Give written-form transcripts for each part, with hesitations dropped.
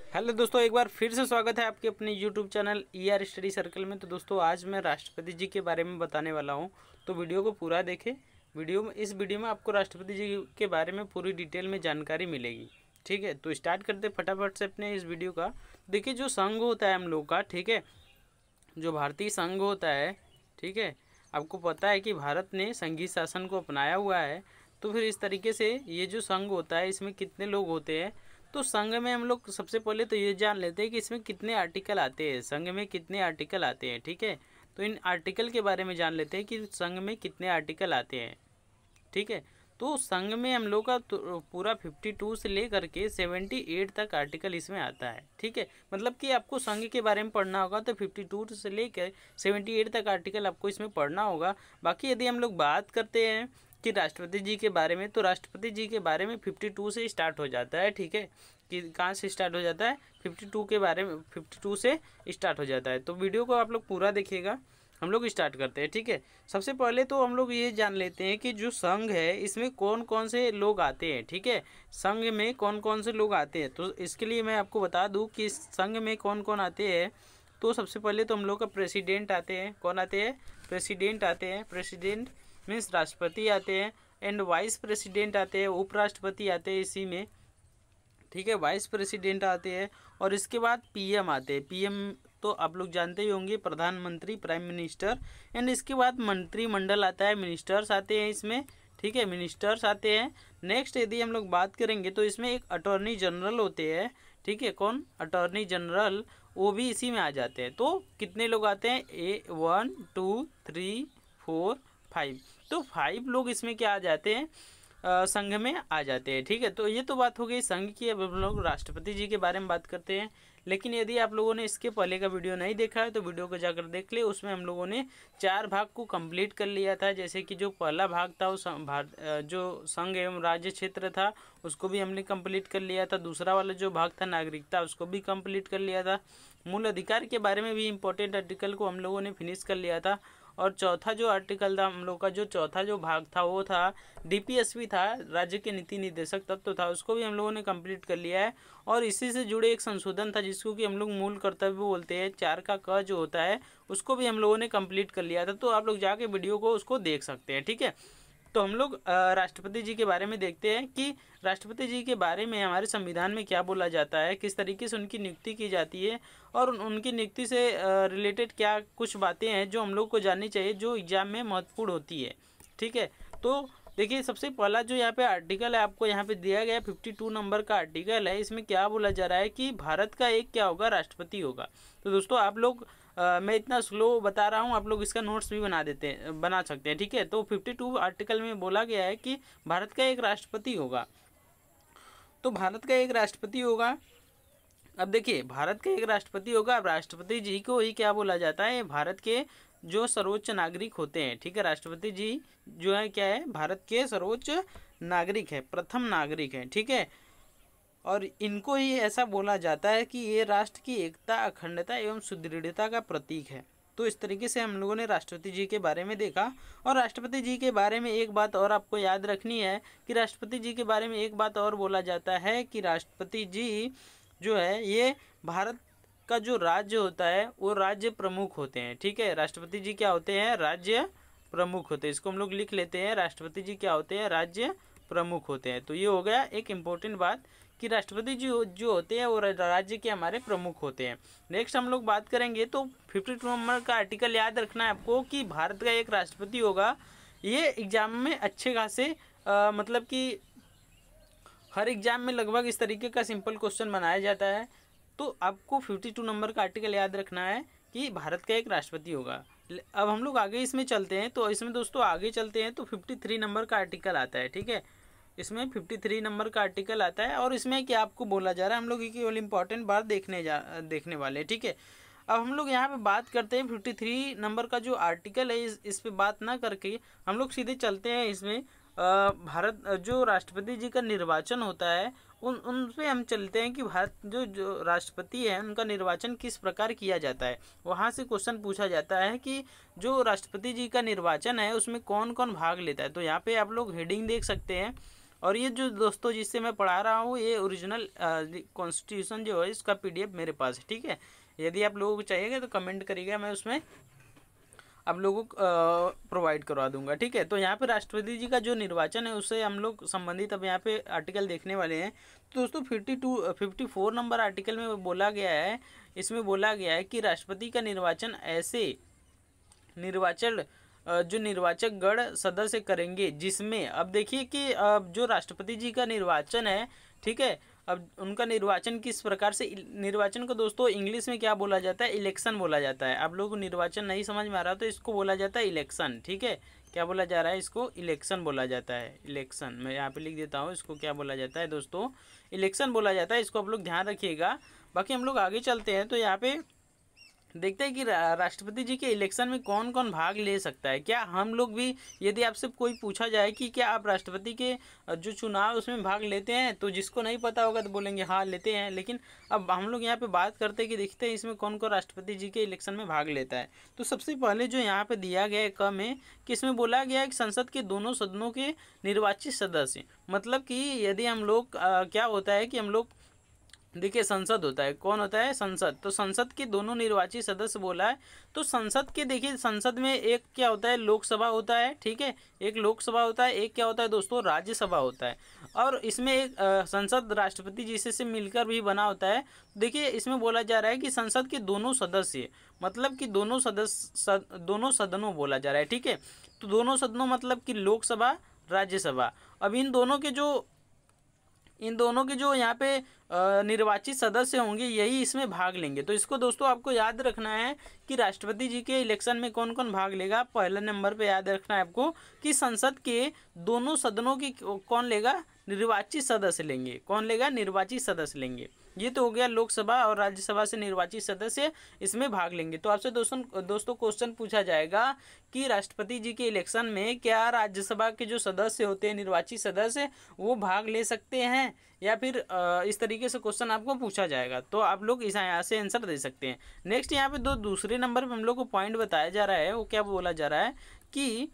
Hello दोस्तों, एक बार फिर से स्वागत है आपके अपने YouTube channel ER study circle में। तो दोस्तों आज मैं राष्ट्रपति जी के बारे में बताने वाला हूं, तो वीडियो को पूरा देखें। इस वीडियो में आपको राष्ट्रपति जी के बारे में पूरी डिटेल में जानकारी मिलेगी। ठीक है, तो स्टार्ट करते फटाफट से अपने इस वीडियो का। देखिए, जो संघ होता है हम लोग का, ठीक है, जो भारतीय संघ होता है, ठीक है, आपको पता है कि भारत ने संघीय शासन को अपनाया हुआ है। तो फिर इस तरीके से ये जो संघ होता है, इसमें कितने लोग होते हैं, तो संघ में हम लोग सबसे पहले तो ये जान लेते हैं कि इसमें कितने आर्टिकल आते हैं, संघ में कितने आर्टिकल आते हैं। ठीक है, तो इन आर्टिकल के बारे में जान लेते हैं कि संघ में कितने आर्टिकल आते हैं। ठीक है, तो संघ में हम लोग का तो पूरा 52 से लेकर के 78 तक आर्टिकल इसमें आता है। ठीक है, मतलब कि आपको संघ के बारे में पढ़ना होगा तो 52 से लेकर 78 तक आर्टिकल आपको इसमें पढ़ना होगा। बाकी यदि हम लोग बात करते हैं कि राष्ट्रपति जी के बारे में, तो राष्ट्रपति जी के बारे में 52 से स्टार्ट हो जाता है। ठीक है, कि कहाँ से स्टार्ट हो जाता है, 52 के बारे में 52 से स्टार्ट हो जाता है। तो वीडियो को आप लोग पूरा देखिएगा, हम लोग स्टार्ट करते हैं। ठीक है, सबसे पहले तो हम लोग ये जान लेते हैं कि जो संघ है इसमें कौन कौन से लोग आते हैं। ठीक है, संघ में कौन कौन से लोग आते हैं, तो इसके लिए मैं आपको बता दूं कि इस संघ में कौन कौन आते हैं। तो सबसे पहले तो हम लोग का प्रेसिडेंट आते हैं। कौन आते हैं? प्रेसिडेंट आते हैं। प्रेसिडेंट मीन्स राष्ट्रपति आते हैं। एंड वाइस प्रेसिडेंट आते हैं, उपराष्ट्रपति आते हैं इसी में। ठीक है, वाइस प्रेसिडेंट आते हैं। और इसके बाद PM आते हैं। PM तो आप लोग जानते ही होंगे, प्रधानमंत्री, प्राइम मिनिस्टर। एंड इसके बाद मंत्रिमंडल आता है, मिनिस्टर्स आते हैं इसमें। ठीक है, मिनिस्टर्स आते हैं। नेक्स्ट यदि हम लोग बात करेंगे तो इसमें एक अटॉर्नी जनरल होते हैं। ठीक है, कौन? अटॉर्नी जनरल, वो भी इसी में आ जाते हैं। तो कितने लोग आते हैं? 1 2 3 4 5। तो 5 लोग इसमें क्या आ जाते हैं, संघ में आ जाते हैं। ठीक है, तो ये तो बात हो गई संघ की। अब हम लोग राष्ट्रपति जी के बारे में बात करते हैं। लेकिन यदि आप लोगों ने इसके पहले का वीडियो नहीं देखा है तो वीडियो को जाकर देख ले। उसमें हम लोगों ने 4 भाग को कंप्लीट कर लिया था। जैसे कि जो पहला भाग था वो जो संघ एवं राज्य क्षेत्र था उसको भी हमने कंप्लीट कर लिया था। दूसरा वाला जो भाग था नागरिकता, उसको भी कंप्लीट कर लिया था। मूल अधिकार के बारे में भी इंपॉर्टेंट आर्टिकल को हम लोगों ने फिनिश कर लिया था। और चौथा जो आर्टिकल था हम लोग का, जो चौथा जो भाग था वो था DPSP था, राज्य के नीति निर्देशक तत्व था, उसको भी हम लोगों ने कंप्लीट कर लिया है। और इसी से जुड़े एक संशोधन था जिसको कि हम लोग मूल कर्तव्य बोलते हैं, 4 का क जो होता है, उसको भी हम लोगों ने कंप्लीट कर लिया था। तो आप लोग जाके वीडियो को उसको देख सकते हैं। ठीक है, तो हम लोग राष्ट्रपति जी के बारे में देखते हैं कि राष्ट्रपति जी के बारे में हमारे संविधान में क्या बोला जाता है, किस तरीके से उनकी नियुक्ति की जाती है, और उनकी नियुक्ति से रिलेटेड क्या कुछ बातें हैं जो हम लोग को जाननी चाहिए, जो एग्जाम में महत्वपूर्ण होती है। ठीक है, तो देखिए, सबसे पहला जो यहाँ पे आर्टिकल है आपको यहाँ पे दिया गया 52 नंबर का आर्टिकल है। इसमें क्या बोला जा रहा है कि भारत का एक क्या होगा, राष्ट्रपति होगा। तो दोस्तों आप लोग मैं इतना स्लो बता रहा हूँ, आप लोग इसका नोट्स भी बना सकते हैं। ठीक है, तो 52 आर्टिकल में बोला गया है कि भारत का एक राष्ट्रपति होगा। तो भारत का एक राष्ट्रपति होगा। अब देखिए, भारत का एक राष्ट्रपति होगा। अब राष्ट्रपति जी को ही क्या बोला जाता है, भारत के जो सर्वोच्च नागरिक होते हैं। ठीक है, राष्ट्रपति जी जो है क्या है, भारत के सर्वोच्च नागरिक है, प्रथम नागरिक है। ठीक है, और इनको ही ऐसा बोला जाता है कि ये राष्ट्र की एकता, अखंडता एवं सुदृढ़ता का प्रतीक है। तो इस तरीके से हम लोगों ने राष्ट्रपति जी के बारे में देखा। और राष्ट्रपति जी के बारे में एक बात और आपको याद रखनी है कि राष्ट्रपति जी के बारे में एक बात और बोला जाता है कि राष्ट्रपति जी जो है ये भारत का जो राज्य होता है वो राज्य प्रमुख होते हैं। ठीक है, राष्ट्रपति जी क्या होते हैं, राज्य प्रमुख होते हैं। इसको हम लोग लिख लेते हैं, राष्ट्रपति जी क्या होते हैं, राज्य प्रमुख होते हैं। तो ये हो गया एक इम्पोर्टेंट बात कि राष्ट्रपति जी जो होते हैं वो राज्य के हमारे प्रमुख होते हैं। नेक्स्ट हम लोग बात करेंगे तो 52 नंबर का आर्टिकल याद रखना है आपको कि भारत का एक राष्ट्रपति होगा। ये एग्जाम में अच्छे खासे मतलब कि हर एग्जाम में लगभग इस तरीके का सिंपल क्वेश्चन बनाया जाता है। तो आपको 52 नंबर का आर्टिकल याद रखना है कि भारत का एक राष्ट्रपति होगा। अब हम लोग आगे इसमें चलते हैं, तो इसमें दोस्तों आगे चलते हैं तो 53 नंबर का आर्टिकल आता है। ठीक है, इसमें 53 नंबर का आर्टिकल आता है। और इसमें क्या आपको बोला जा रहा है, हम लोग केवल इंपॉर्टेंट बात देखने वाले हैं। ठीक है, अब हम लोग यहाँ पे बात करते हैं 53 नंबर का जो आर्टिकल है, इस पे बात ना करके हम लोग सीधे चलते हैं इसमें भारत जो राष्ट्रपति जी का निर्वाचन होता है उन पे हम चलते हैं कि भारत जो राष्ट्रपति है उनका निर्वाचन किस प्रकार किया जाता है। वहाँ से क्वेश्चन पूछा जाता है कि जो राष्ट्रपति जी का निर्वाचन है उसमें कौन कौन भाग लेता है। तो यहाँ पे आप लोग हेडिंग देख सकते हैं, और ये जो दोस्तों जिससे मैं पढ़ा रहा हूँ, ये ओरिजिनल कॉन्स्टिट्यूशन जो है इसका PDF मेरे पास है, ठीक है। यदि आप लोगों को चाहिएगा तो कमेंट करिएगा, मैं उसमें आप लोगों को प्रोवाइड करवा दूंगा, ठीक है। तो यहाँ पे राष्ट्रपति जी का जो निर्वाचन है उससे हम लोग संबंधित अब यहाँ पे आर्टिकल देखने वाले हैं। तो दोस्तों 54 नंबर आर्टिकल में बोला गया है, इसमें बोला गया है कि राष्ट्रपति का निर्वाचन ऐसे निर्वाचन जो निर्वाचक गण सदस्य करेंगे जिसमें, अब देखिए कि जो राष्ट्रपति जी का निर्वाचन है, ठीक है, अब उनका निर्वाचन किस प्रकार से, निर्वाचन को दोस्तों इंग्लिश में क्या बोला जाता है, इलेक्शन बोला जाता है। आप लोगों को निर्वाचन नहीं समझ में आ रहा तो इसको बोला जाता है इलेक्शन, ठीक है। क्या बोला जा रहा है, इसको इलेक्शन बोला जाता है। इलेक्शन मैं यहाँ पे लिख देता हूँ, इसको क्या बोला जाता है दोस्तों, इलेक्शन बोला जाता है। इसको आप लोग ध्यान रखिएगा। बाकी हम लोग आगे चलते हैं तो यहाँ पे देखते हैं कि राष्ट्रपति जी के इलेक्शन में कौन कौन भाग ले सकता है। क्या हम लोग भी, यदि आपसे कोई पूछा जाए कि क्या आप राष्ट्रपति के जो चुनाव उसमें भाग लेते हैं, तो जिसको नहीं पता होगा तो बोलेंगे हाँ लेते हैं। लेकिन अब हम लोग यहाँ पे बात करते हैं कि देखते हैं इसमें कौन कौन राष्ट्रपति जी के इलेक्शन में भाग लेता है। तो सबसे पहले जो यहाँ पे दिया गया है क में, कि इसमें बोला गया है कि संसद के दोनों सदनों के निर्वाचित सदस्य, मतलब कि यदि हम लोग क्या होता है कि हम लोग देखिए संसद होता है, कौन होता है, संसद। तो संसद के दोनों निर्वाचित सदस्य बोला है। तो संसद के देखिए, संसद में एक क्या होता है, लोकसभा होता है, ठीक है, एक लोकसभा होता है, एक क्या होता है दोस्तों, राज्यसभा होता है। और इसमें एक संसद राष्ट्रपति जी से मिलकर भी बना होता है। देखिए इसमें बोला जा रहा है कि संसद के दोनों सदस्य, मतलब कि दोनों दोनों सदनों बोला जा रहा है, ठीक है। तो दोनों सदनों मतलब कि लोकसभा, राज्यसभा। अब इन दोनों के जो यहाँ पे निर्वाचित सदस्य होंगे यही इसमें भाग लेंगे। तो इसको दोस्तों आपको याद रखना है कि राष्ट्रपति जी के इलेक्शन में कौन कौन भाग लेगा। पहले नंबर पे याद रखना है आपको कि संसद के दोनों सदनों की कौन लेगा, निर्वाचित सदस्य लेंगे। कौन लेगा, निर्वाचित सदस्य लेंगे। ये तो हो गया लोकसभा और राज्यसभा से निर्वाचित सदस्य इसमें भाग लेंगे। तो आपसे दोस्तों क्वेश्चन पूछा जाएगा कि राष्ट्रपति जी के इलेक्शन में क्या राज्यसभा के जो सदस्य होते हैं, निर्वाचित सदस्य, वो भाग ले सकते हैं, या फिर इस तरीके से क्वेश्चन आपको पूछा जाएगा। तो आप लोग इस यहाँ से आंसर दे सकते हैं। नेक्स्ट यहाँ पे दूसरे नंबर पे हम लोग को पॉइंट बताया जा रहा है, वो क्या बोला जा रहा है कि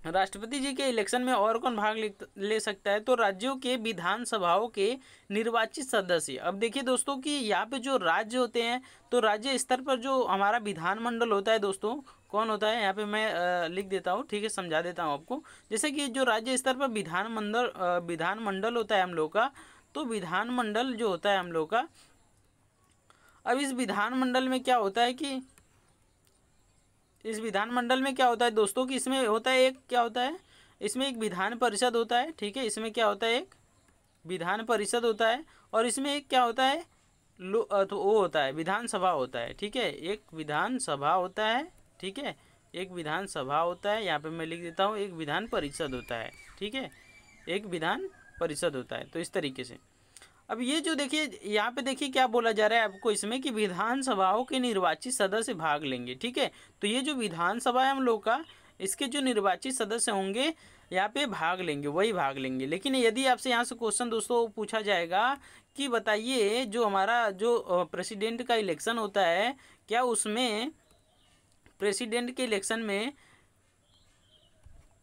राष्ट्रपति जी के इलेक्शन में और कौन भाग ले सकता है। तो राज्यों के विधानसभाओं के निर्वाचित सदस्य। अब देखिए दोस्तों कि यहाँ पे जो राज्य होते हैं, तो राज्य स्तर पर जो हमारा विधानमंडल होता है दोस्तों, कौन होता है, यहाँ पे मैं लिख देता हूँ, ठीक है, समझा देता हूँ आपको। जैसे कि जो राज्य स्तर पर विधानमंडल होता है हम लोग का, तो विधानमंडल जो होता है हम लोग का, अब इस विधानमंडल में क्या होता है कि इस विधानमंडल में क्या होता है दोस्तों कि इसमें होता है एक, क्या होता है, इसमें एक विधान परिषद होता है, ठीक है। इसमें क्या होता है, एक विधान परिषद होता है, और इसमें एक क्या होता है, तो वो होता है विधानसभा होता है, ठीक है। एक विधानसभा होता है, ठीक है, एक विधानसभा होता है। यहाँ पे मैं लिख देता हूँ, एक विधान परिषद होता है, ठीक है, एक विधान परिषद होता है। तो इस तरीके से अब ये जो देखिए यहाँ पे देखिए क्या बोला जा रहा है आपको इसमें कि विधानसभाओं के निर्वाचित सदस्य भाग लेंगे, ठीक है। तो ये जो विधानसभा है हम लोग का, इसके जो निर्वाचित सदस्य होंगे यहाँ पे भाग लेंगे, वही भाग लेंगे। लेकिन यदि आपसे यहाँ से क्वेश्चन दोस्तों पूछा जाएगा कि बताइए जो हमारा जो प्रेसिडेंट का इलेक्शन होता है, क्या उसमें प्रेसिडेंट के इलेक्शन में,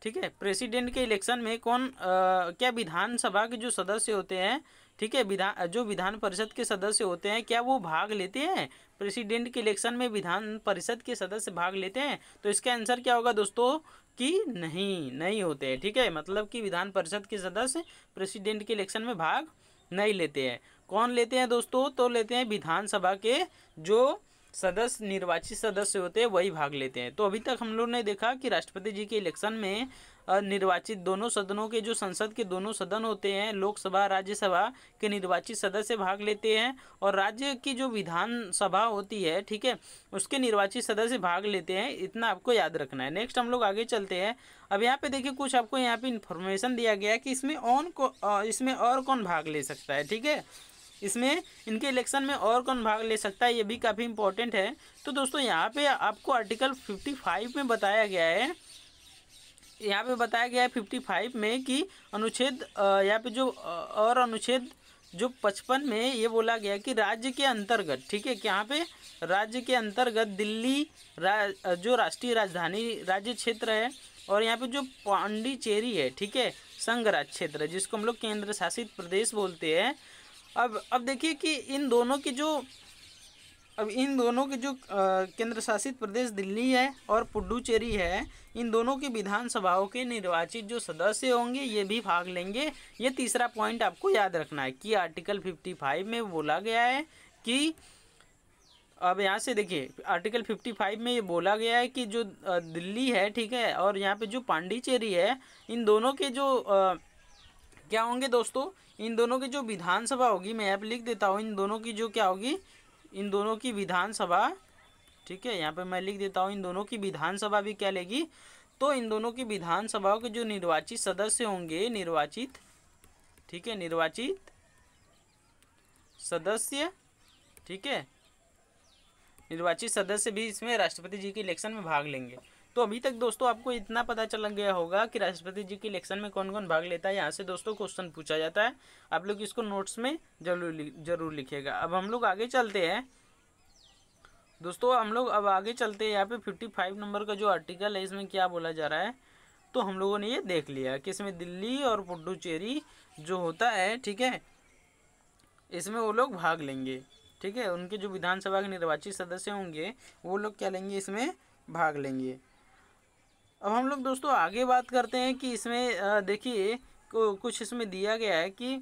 ठीक है, प्रेसिडेंट के इलेक्शन में कौन क्या विधानसभा के जो सदस्य होते हैं, ठीक है, जो विधान परिषद के सदस्य होते हैं, क्या वो भाग लेते हैं प्रेसिडेंट के इलेक्शन में, विधान परिषद के सदस्य भाग लेते हैं। तो इसका आंसर क्या होगा दोस्तों कि नहीं होते हैं, ठीक है। मतलब कि विधान परिषद के सदस्य प्रेसिडेंट के इलेक्शन में भाग नहीं लेते हैं। कौन लेते हैं दोस्तों, तो लेते हैं विधानसभा के जो सदस्य, निर्वाचित सदस्य होते हैं, वही भाग लेते हैं। तो अभी तक हम लोग ने देखा कि राष्ट्रपति जी के इलेक्शन में निर्वाचित दोनों सदनों के जो संसद के दोनों सदन होते हैं, लोकसभा राज्यसभा के निर्वाचित सदस्य भाग लेते हैं, और राज्य की जो विधानसभा होती है, ठीक है, उसके निर्वाचित सदस्य भाग लेते हैं। इतना आपको याद रखना है। नेक्स्ट हम लोग आगे चलते हैं। अब यहाँ पे देखिए कुछ आपको यहाँ पे इन्फॉर्मेशन दिया गया है कि इसमें और कौन भाग ले सकता है, ठीक है, इसमें इनके इलेक्शन में और कौन भाग ले सकता है, ये भी काफ़ी इंपॉर्टेंट है। तो दोस्तों यहाँ पे आपको आर्टिकल 55 में बताया गया है, यहाँ पे बताया गया है 55 में कि अनुच्छेद यहाँ पे जो और अनुच्छेद जो 55 में ये बोला गया कि राज्य के अंतर्गत, ठीक है, कि यहाँ पे राज्य के अंतर्गत दिल्ली जो राष्ट्रीय राजधानी राज्य क्षेत्र है, और यहाँ पे जो पांडिचेरी है, ठीक है, संघराज्य क्षेत्र, जिसको हम लोग केंद्र शासित प्रदेश बोलते हैं। अब देखिए कि इन दोनों की जो केंद्र शासित प्रदेश दिल्ली है और पुडुचेरी है, इन दोनों की विधानसभाओं के निर्वाचित जो सदस्य होंगे ये भी भाग लेंगे। ये तीसरा पॉइंट आपको याद रखना है कि आर्टिकल 55 में बोला गया है कि, अब यहाँ से देखिए आर्टिकल 55 में ये बोला गया है कि जो दिल्ली है, ठीक है, और यहाँ पे जो पांडिचेरी है, इन दोनों के जो क्या होंगे दोस्तों, इन दोनों की जो विधानसभा होगी, मैं यहाँ पे लिख देता हूँ, इन दोनों की जो क्या होगी, इन दोनों की विधानसभा, ठीक है, यहाँ पे मैं लिख देता हूँ, इन दोनों की विधानसभा भी क्या लेगी, तो इन दोनों की विधानसभाओं के जो निर्वाचित सदस्य होंगे, निर्वाचित, ठीक है, निर्वाचित सदस्य, ठीक है, निर्वाचित सदस्य भी इसमें राष्ट्रपति जी के इलेक्शन में भाग लेंगे। तो अभी तक दोस्तों आपको इतना पता चल गया होगा कि राष्ट्रपति जी के इलेक्शन में कौन कौन भाग लेता है। यहाँ से दोस्तों क्वेश्चन पूछा जाता है, आप लोग इसको नोट्स में जरूर लिखिएगा। अब हम लोग आगे चलते हैं दोस्तों, हम लोग अब आगे चलते हैं। यहाँ पे 55 नंबर का जो आर्टिकल है इसमें क्या बोला जा रहा है, तो हम लोगों ने ये देख लिया कि इसमें दिल्ली और पुडुचेरी जो होता है, ठीक है, इसमें वो लोग भाग लेंगे, ठीक है, उनके जो विधानसभा के निर्वाचित सदस्य होंगे वो लोग क्या लेंगे, इसमें भाग लेंगे। अब हम लोग दोस्तों आगे बात करते हैं कि इसमें देखिए कुछ इसमें दिया गया है कि,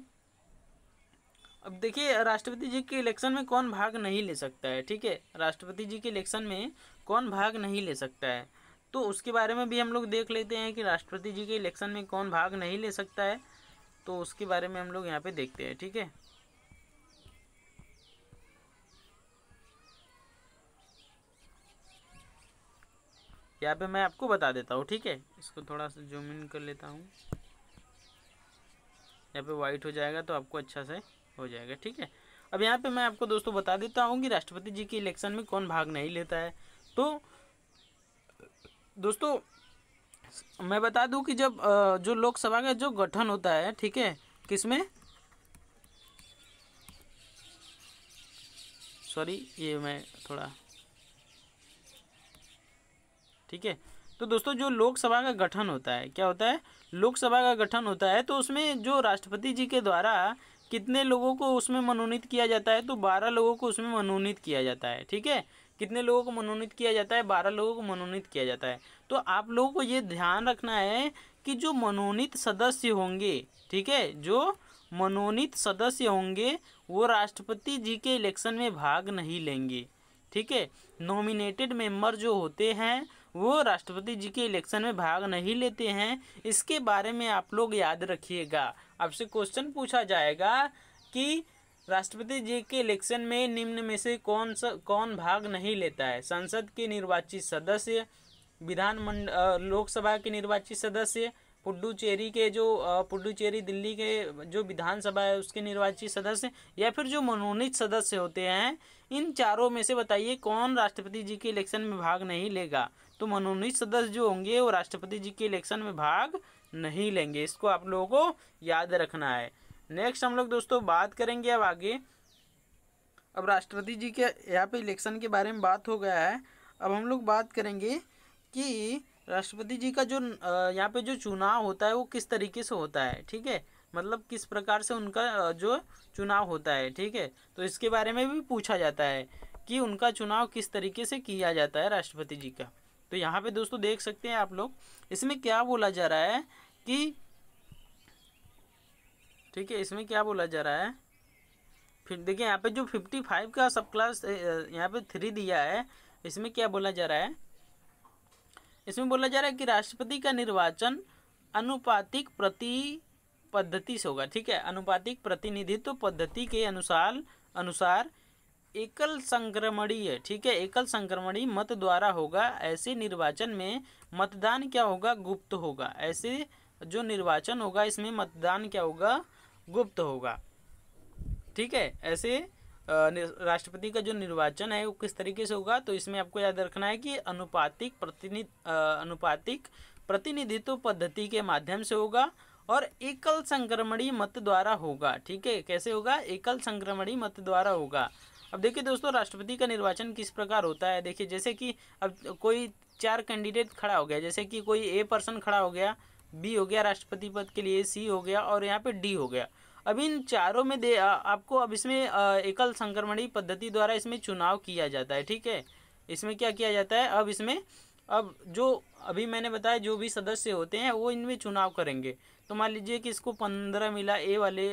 अब देखिए राष्ट्रपति जी के इलेक्शन में कौन भाग नहीं ले सकता है, ठीक है, राष्ट्रपति जी के इलेक्शन में कौन भाग नहीं ले सकता है, तो उसके बारे में भी हम लोग देख लेते हैं कि राष्ट्रपति जी के इलेक्शन में कौन भाग नहीं ले सकता है, तो उसके बारे में हम लोग यहाँ पे देखते हैं, ठीक है। यहाँ पे मैं आपको बता देता हूँ, ठीक है, इसको थोड़ा सा जूम इन कर लेता हूँ, यहाँ पे वाइट हो जाएगा तो आपको अच्छा से हो जाएगा, ठीक है। अब यहाँ पे मैं आपको दोस्तों बता देता हूँ कि राष्ट्रपति जी के इलेक्शन में कौन भाग नहीं लेता है। तो दोस्तों मैं बता दूँ कि जब जो लोकसभा का जो गठन होता है, ठीक है, किसमें, सॉरी ये मैं थोड़ा, ठीक है, तो दोस्तों जो लोकसभा का गठन होता है, क्या होता है, लोकसभा का गठन होता है, तो उसमें जो राष्ट्रपति जी के द्वारा कितने लोगों को उसमें मनोनीत किया जाता है, तो 12 लोगों को उसमें मनोनीत किया जाता है, ठीक है, कितने लोगों को मनोनीत किया जाता है, 12 लोगों को मनोनीत किया जाता है। तो आप लोगों को ये ध्यान रखना है कि जो मनोनीत सदस्य होंगे, ठीक है, जो मनोनीत सदस्य होंगे वो राष्ट्रपति जी के इलेक्शन में भाग नहीं लेंगे, ठीक है, नॉमिनेटेड मेंबर जो होते हैं वो राष्ट्रपति जी के इलेक्शन में भाग नहीं लेते हैं। इसके बारे में आप लोग याद रखिएगा, आपसे क्वेश्चन पूछा जाएगा कि राष्ट्रपति जी के इलेक्शन में निम्न में से कौन भाग नहीं लेता है, संसद के निर्वाचित सदस्य, लोकसभा के निर्वाचित सदस्य, पुडुचेरी के जो पुडुचेरी दिल्ली के जो विधानसभा है उसके निर्वाचित सदस्य, या फिर जो मनोनीत सदस्य होते हैं। इन चारों में से बताइए कौन राष्ट्रपति जी के इलेक्शन में भाग नहीं लेगा। तो मनोनीत सदस्य जो होंगे वो राष्ट्रपति जी के इलेक्शन में भाग नहीं लेंगे, इसको आप लोगों को याद रखना है। नेक्स्ट हम लोग दोस्तों बात करेंगे अब आगे। अब राष्ट्रपति जी के यहाँ पे इलेक्शन के बारे में बात हो गया है, अब हम लोग बात करेंगे कि राष्ट्रपति जी का जो यहाँ पे जो चुनाव होता है वो किस तरीके से होता है, ठीक है, मतलब किस प्रकार से उनका जो चुनाव होता है, ठीक है, तो इसके बारे में भी पूछा जाता है कि उनका चुनाव किस तरीके से किया जाता है राष्ट्रपति जी का। तो यहाँ पे दोस्तों देख सकते हैं आप लोग, इसमें क्या बोला जा रहा है कि, ठीक है, इसमें क्या बोला जा रहा है, फिर देखिए यहाँ पे जो 55 का सब क्लास यहाँ पे 3 दिया है, इसमें क्या बोला जा रहा है, इसमें बोला जा रहा है कि राष्ट्रपति का निर्वाचन अनुपातिक पद्धति से होगा, ठीक है, अनुपातिक प्रतिनिधित्व पद्धति के अनुसार एकल संक्रमणीय, ठीक है, एकल संक्रमणीय मत द्वारा होगा। ऐसे निर्वाचन में मतदान क्या होगा, गुप्त होगा। ऐसे जो निर्वाचन होगा इसमें मतदान क्या होगा, गुप्त होगा, ठीक है। ऐसे राष्ट्रपति का जो निर्वाचन है वो किस तरीके से होगा, तो इसमें आपको याद रखना है कि अनुपातिक प्रतिनिधित्व पद्धति के माध्यम से होगा और एकल संक्रमणीय मत द्वारा होगा, ठीक है। कैसे होगा, एकल संक्रमणीय मत द्वारा होगा। अब देखिए दोस्तों राष्ट्रपति का निर्वाचन किस प्रकार होता है, देखिए जैसे कि अब कोई 4 कैंडिडेट खड़ा हो गया, जैसे कि कोई ए पर्सन खड़ा हो गया, बी हो गया राष्ट्रपति पद के लिए, सी हो गया और यहाँ पे डी हो गया। अब इन चारों में आपको अब इसमें एकल संक्रमणीय पद्धति द्वारा इसमें चुनाव किया जाता है। ठीक है, इसमें क्या किया जाता है, अब इसमें अब जो अभी मैंने बताया जो भी सदस्य होते हैं वो इनमें चुनाव करेंगे। तो मान लीजिए कि इसको 15 मिला, ए वाले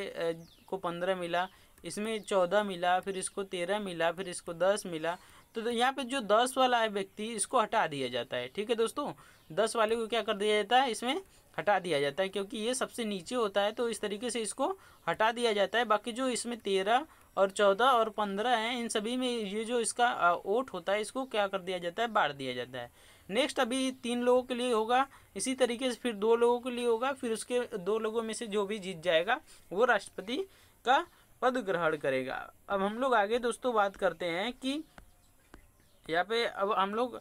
को 15 मिला, इसमें 14 मिला, फिर इसको 13 मिला, फिर इसको 10 मिला। तो यहाँ पे जो 10 वाला है व्यक्ति इसको हटा दिया जाता है। ठीक है दोस्तों, 10 वाले को क्या कर दिया जाता है, इसमें हटा दिया जाता है, क्योंकि ये सबसे नीचे होता है तो इस तरीके से इसको हटा दिया जाता है। बाकी जो इसमें 13 और 14 और 15 हैं, इन सभी में ये जो इसका वोट होता है इसको क्या कर दिया जाता है, बांट दिया जाता है। नेक्स्ट अभी 3 लोगों के लिए होगा, इसी तरीके से फिर 2 लोगों के लिए होगा, फिर उसके 2 लोगों में से जो भी जीत जाएगा वो राष्ट्रपति का पद ग्रहण करेगा। अब हम लोग आगे दोस्तों बात करते हैं कि यहाँ पे अब हम लोग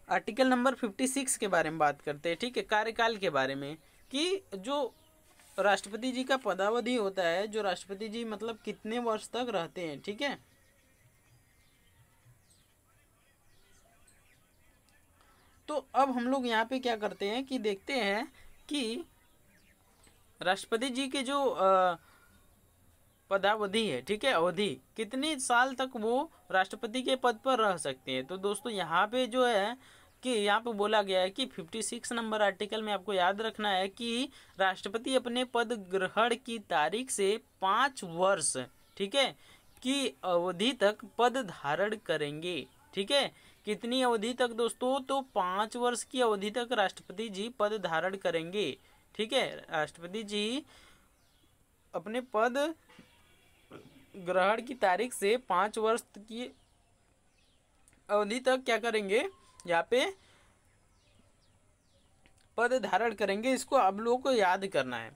आर्टिकल नंबर 56 के बारे में बात करते हैं। ठीक है, कार्यकाल के बारे में, कि जो राष्ट्रपति जी का पदावधि होता है, जो राष्ट्रपति जी मतलब कितने वर्ष तक रहते हैं। ठीक है, तो अब हम लोग यहाँ पे क्या करते हैं कि देखते हैं कि राष्ट्रपति जी के जो पदावधि है, ठीक है, अवधि, कितने साल तक वो राष्ट्रपति के पद पर रह सकते हैं। तो दोस्तों यहाँ पे जो है कि यहाँ पे बोला गया है कि 56 नंबर आर्टिकल में आपको याद रखना है कि राष्ट्रपति अपने पद ग्रहण की तारीख से 5 वर्ष, ठीक है, की अवधि तक पद धारण करेंगे। ठीक है, कितनी अवधि तक दोस्तों, तो 5 वर्ष की अवधि तक राष्ट्रपति जी पद धारण करेंगे। ठीक है, राष्ट्रपति जी अपने पद ग्रहण की तारीख से 5 वर्ष की अवधि तक क्या करेंगे, यहाँ पे पद धारण करेंगे। इसको आप लोगों को याद करना है।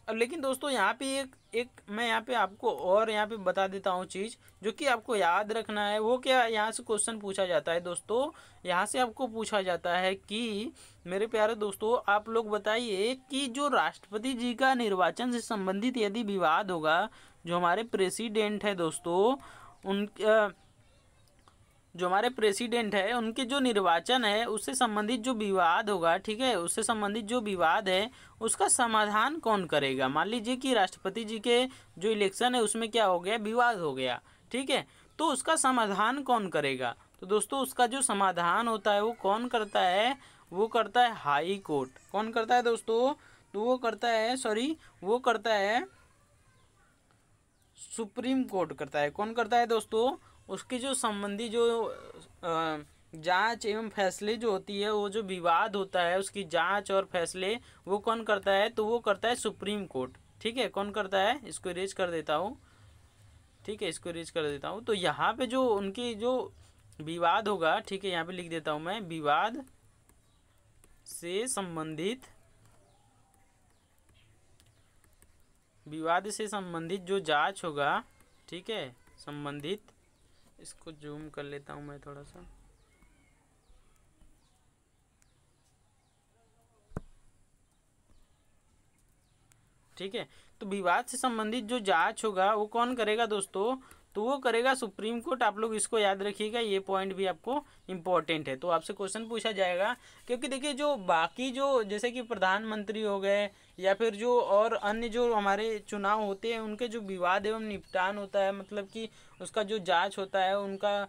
अब लेकिन दोस्तों यहाँ पे एक मैं यहाँ पे आपको और यहाँ पे बता देता हूँ चीज़ जो कि आपको याद रखना है। वो क्या, यहाँ से क्वेश्चन पूछा जाता है दोस्तों, यहाँ से आपको पूछा जाता है कि मेरे प्यारे दोस्तों आप लोग बताइए कि जो राष्ट्रपति जी का निर्वाचन से संबंधित यदि विवाद होगा, जो हमारे प्रेसिडेंट है दोस्तों, जो हमारे प्रेसिडेंट है उनके जो निर्वाचन है उससे संबंधित जो विवाद होगा, ठीक है, उससे संबंधित जो विवाद है उसका समाधान कौन करेगा। मान लीजिए कि राष्ट्रपति जी के जो इलेक्शन है उसमें क्या हो गया, विवाद हो गया। ठीक है, तो उसका समाधान कौन करेगा। तो दोस्तों उसका जो समाधान होता है वो कौन करता है, वो करता है हाई कोर्ट। कौन करता है दोस्तों, तो वो करता है सुप्रीम कोर्ट करता है। कौन करता है दोस्तों, उसके जो संबंधी जो जांच एवं फैसले जो होती है, वो जो विवाद होता है उसकी जांच और फैसले वो कौन करता है, तो वो करता है सुप्रीम कोर्ट। ठीक है, कौन करता है, इसको इरेज कर देता हूँ। ठीक है, इसको इरेज कर देता हूँ। तो यहाँ पे जो उनकी जो विवाद होगा, ठीक है, यहाँ पे लिख देता हूँ मैं, विवाद से संबंधित जो जांच होगा, ठीक है, संबंधित, इसको जूम कर लेता हूं मैं थोड़ा सा। ठीक है, तो विवाद से संबंधित जो जांच होगा वो कौन करेगा दोस्तों, तो वो करेगा सुप्रीम कोर्ट। आप लोग इसको याद रखिएगा, ये पॉइंट भी आपको इम्पोर्टेंट है। तो आपसे क्वेश्चन पूछा जाएगा, क्योंकि देखिए जो बाकी जो जैसे कि प्रधानमंत्री हो गए या फिर जो और अन्य जो हमारे चुनाव होते हैं उनके जो विवाद एवं निपटान होता है, मतलब कि उसका जो जांच होता है, उनका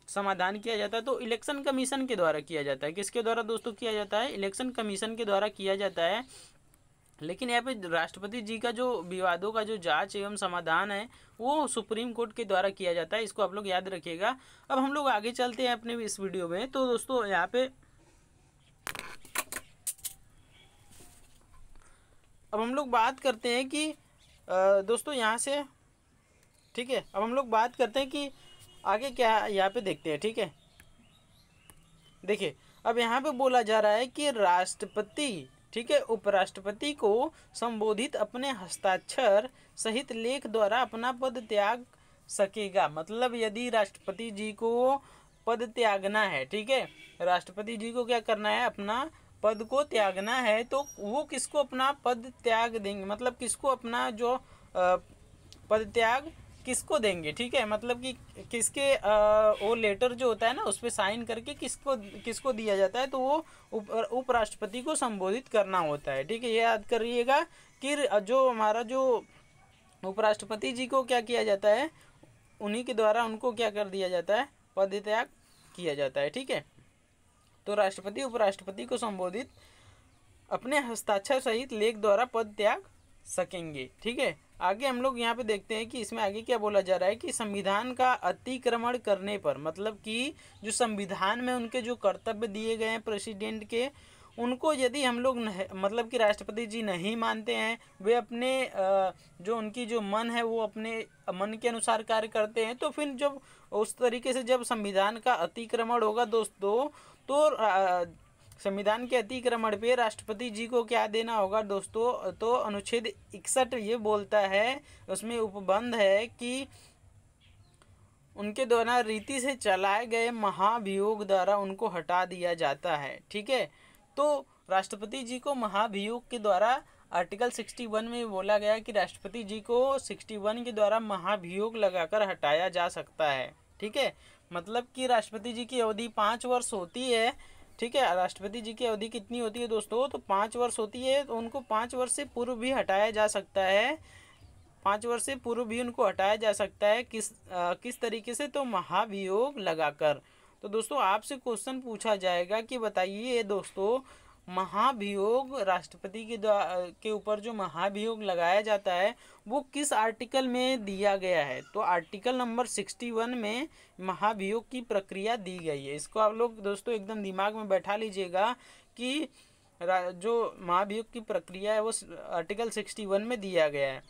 समाधान किया जाता है, तो इलेक्शन कमीशन के द्वारा किया जाता है। किसके द्वारा दोस्तों किया जाता है, इलेक्शन कमीशन के द्वारा किया जाता है। लेकिन यहाँ पे राष्ट्रपति जी का जो विवादों का जो जांच एवं समाधान है वो सुप्रीम कोर्ट के द्वारा किया जाता है। इसको आप लोग याद रखिएगा। अब हम लोग आगे चलते हैं अपने इस वीडियो में। तो दोस्तों यहाँ पे अब हम लोग बात करते हैं कि दोस्तों यहाँ से, ठीक है, अब हम लोग बात करते हैं कि आगे क्या यहाँ पे देखते हैं। ठीक है, देखिए अब यहाँ पे बोला जा रहा है कि राष्ट्रपति, ठीक है, उपराष्ट्रपति को संबोधित अपने हस्ताक्षर सहित लेख द्वारा अपना पद त्याग सकेगा। मतलब यदि राष्ट्रपति जी को पद त्यागना है, ठीक है, राष्ट्रपति जी को क्या करना है, अपना पद को त्यागना है, तो वो किसको अपना पद त्याग देंगे, मतलब किसको अपना जो पद त्याग किसको देंगे, ठीक है, मतलब कि किसके वो लेटर जो होता है ना उस पर साइन करके किसको किसको दिया जाता है, तो वो उपराष्ट्रपति को संबोधित करना होता है, ठीक है। ये याद करिएगा कि जो हमारा जो उपराष्ट्रपति जी को क्या किया जाता है, उन्हीं के द्वारा उनको क्या कर दिया जाता है, पद त्याग किया जाता है, ठीक है। तो राष्ट्रपति उपराष्ट्रपति को संबोधित अपने हस्ताक्षर सहित लेख द्वारा पद त्याग सकेंगे, ठीक है। आगे हम लोग यहाँ पे देखते हैं कि इसमें आगे क्या बोला जा रहा है कि संविधान का अतिक्रमण करने पर, मतलब कि जो संविधान में उनके जो कर्तव्य दिए गए हैं प्रेसिडेंट के, उनको यदि हम लोग मतलब कि राष्ट्रपति जी नहीं मानते हैं, वे अपने जो उनकी जो मन है वो अपने मन के अनुसार कार्य करते हैं, तो फिर जब उस तरीके से जब संविधान का अतिक्रमण होगा दोस्तों, तो संविधान के अतिक्रमण पे राष्ट्रपति जी को क्या देना होगा दोस्तों, तो अनुच्छेद 61 ये बोलता है, उसमें उपबंध है कि उनके द्वारा रीति से चलाए गए महाभियोग द्वारा उनको हटा दिया जाता है, ठीक है। तो राष्ट्रपति जी को महाभियोग के द्वारा आर्टिकल 61 में बोला गया कि राष्ट्रपति जी को 61 के द्वारा महाभियोग लगाकर हटाया जा सकता है, ठीक है। मतलब कि राष्ट्रपति जी की अवधि 5 वर्ष होती है, ठीक है। राष्ट्रपति जी की अवधि कितनी होती है दोस्तों, तो 5 वर्ष होती है, तो उनको 5 वर्ष से पूर्व भी हटाया जा सकता है, 5 वर्ष से पूर्व भी उनको हटाया जा सकता है। किस तरीके से, तो महाभियोग लगाकर। तो दोस्तों आपसे क्वेश्चन पूछा जाएगा कि बताइए दोस्तों, महाभियोग राष्ट्रपति के ऊपर जो महाभियोग लगाया जाता है वो किस आर्टिकल में दिया गया है, तो आर्टिकल नंबर 61 में महाभियोग की प्रक्रिया दी गई है। इसको आप लोग दोस्तों एकदम दिमाग में बैठा लीजिएगा कि जो महाभियोग की प्रक्रिया है वो आर्टिकल 61 में दिया गया है।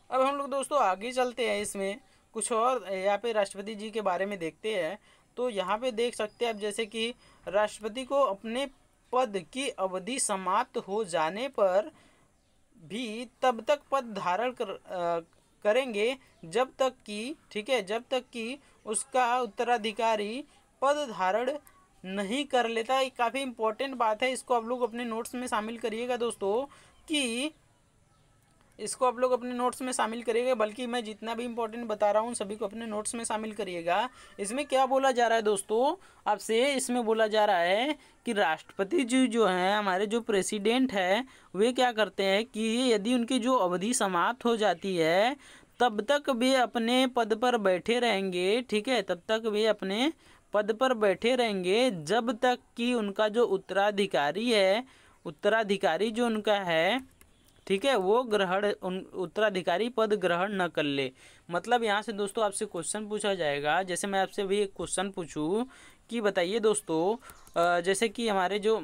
अब हम लोग दोस्तों आगे चलते हैं, इसमें कुछ और यहाँ पे राष्ट्रपति जी के बारे में देखते हैं। तो यहाँ पे देख सकते हैं आप, जैसे कि राष्ट्रपति को अपने पद की अवधि समाप्त हो जाने पर भी तब तक पद धारण करेंगे जब तक कि, ठीक है, जब तक कि उसका उत्तराधिकारी पद धारण नहीं कर लेता। ये काफ़ी इम्पोर्टेंट बात है, इसको आप लोग अपने नोट्स में शामिल करिएगा दोस्तों, कि इसको आप लोग अपने नोट्स में शामिल करिएगा, बल्कि मैं जितना भी इम्पोर्टेंट बता रहा हूँ सभी को अपने नोट्स में शामिल करिएगा। इसमें क्या बोला जा रहा है दोस्तों आपसे, इसमें बोला जा रहा है कि राष्ट्रपति जी जो हैं, हमारे जो प्रेसिडेंट है, वे क्या करते हैं कि यदि उनकी जो अवधि समाप्त हो जाती है तब तक वे अपने पद पर बैठे रहेंगे, ठीक है, तब तक वे अपने पद पर बैठे रहेंगे जब तक कि उनका जो उत्तराधिकारी है, उत्तराधिकारी जो उनका है, ठीक है, वो उत्तराधिकारी पद ग्रहण न कर ले। मतलब यहाँ से दोस्तों आपसे क्वेश्चन पूछा जाएगा, जैसे मैं आपसे भी एक क्वेश्चन पूछूं कि बताइए दोस्तों, जैसे कि हमारे जो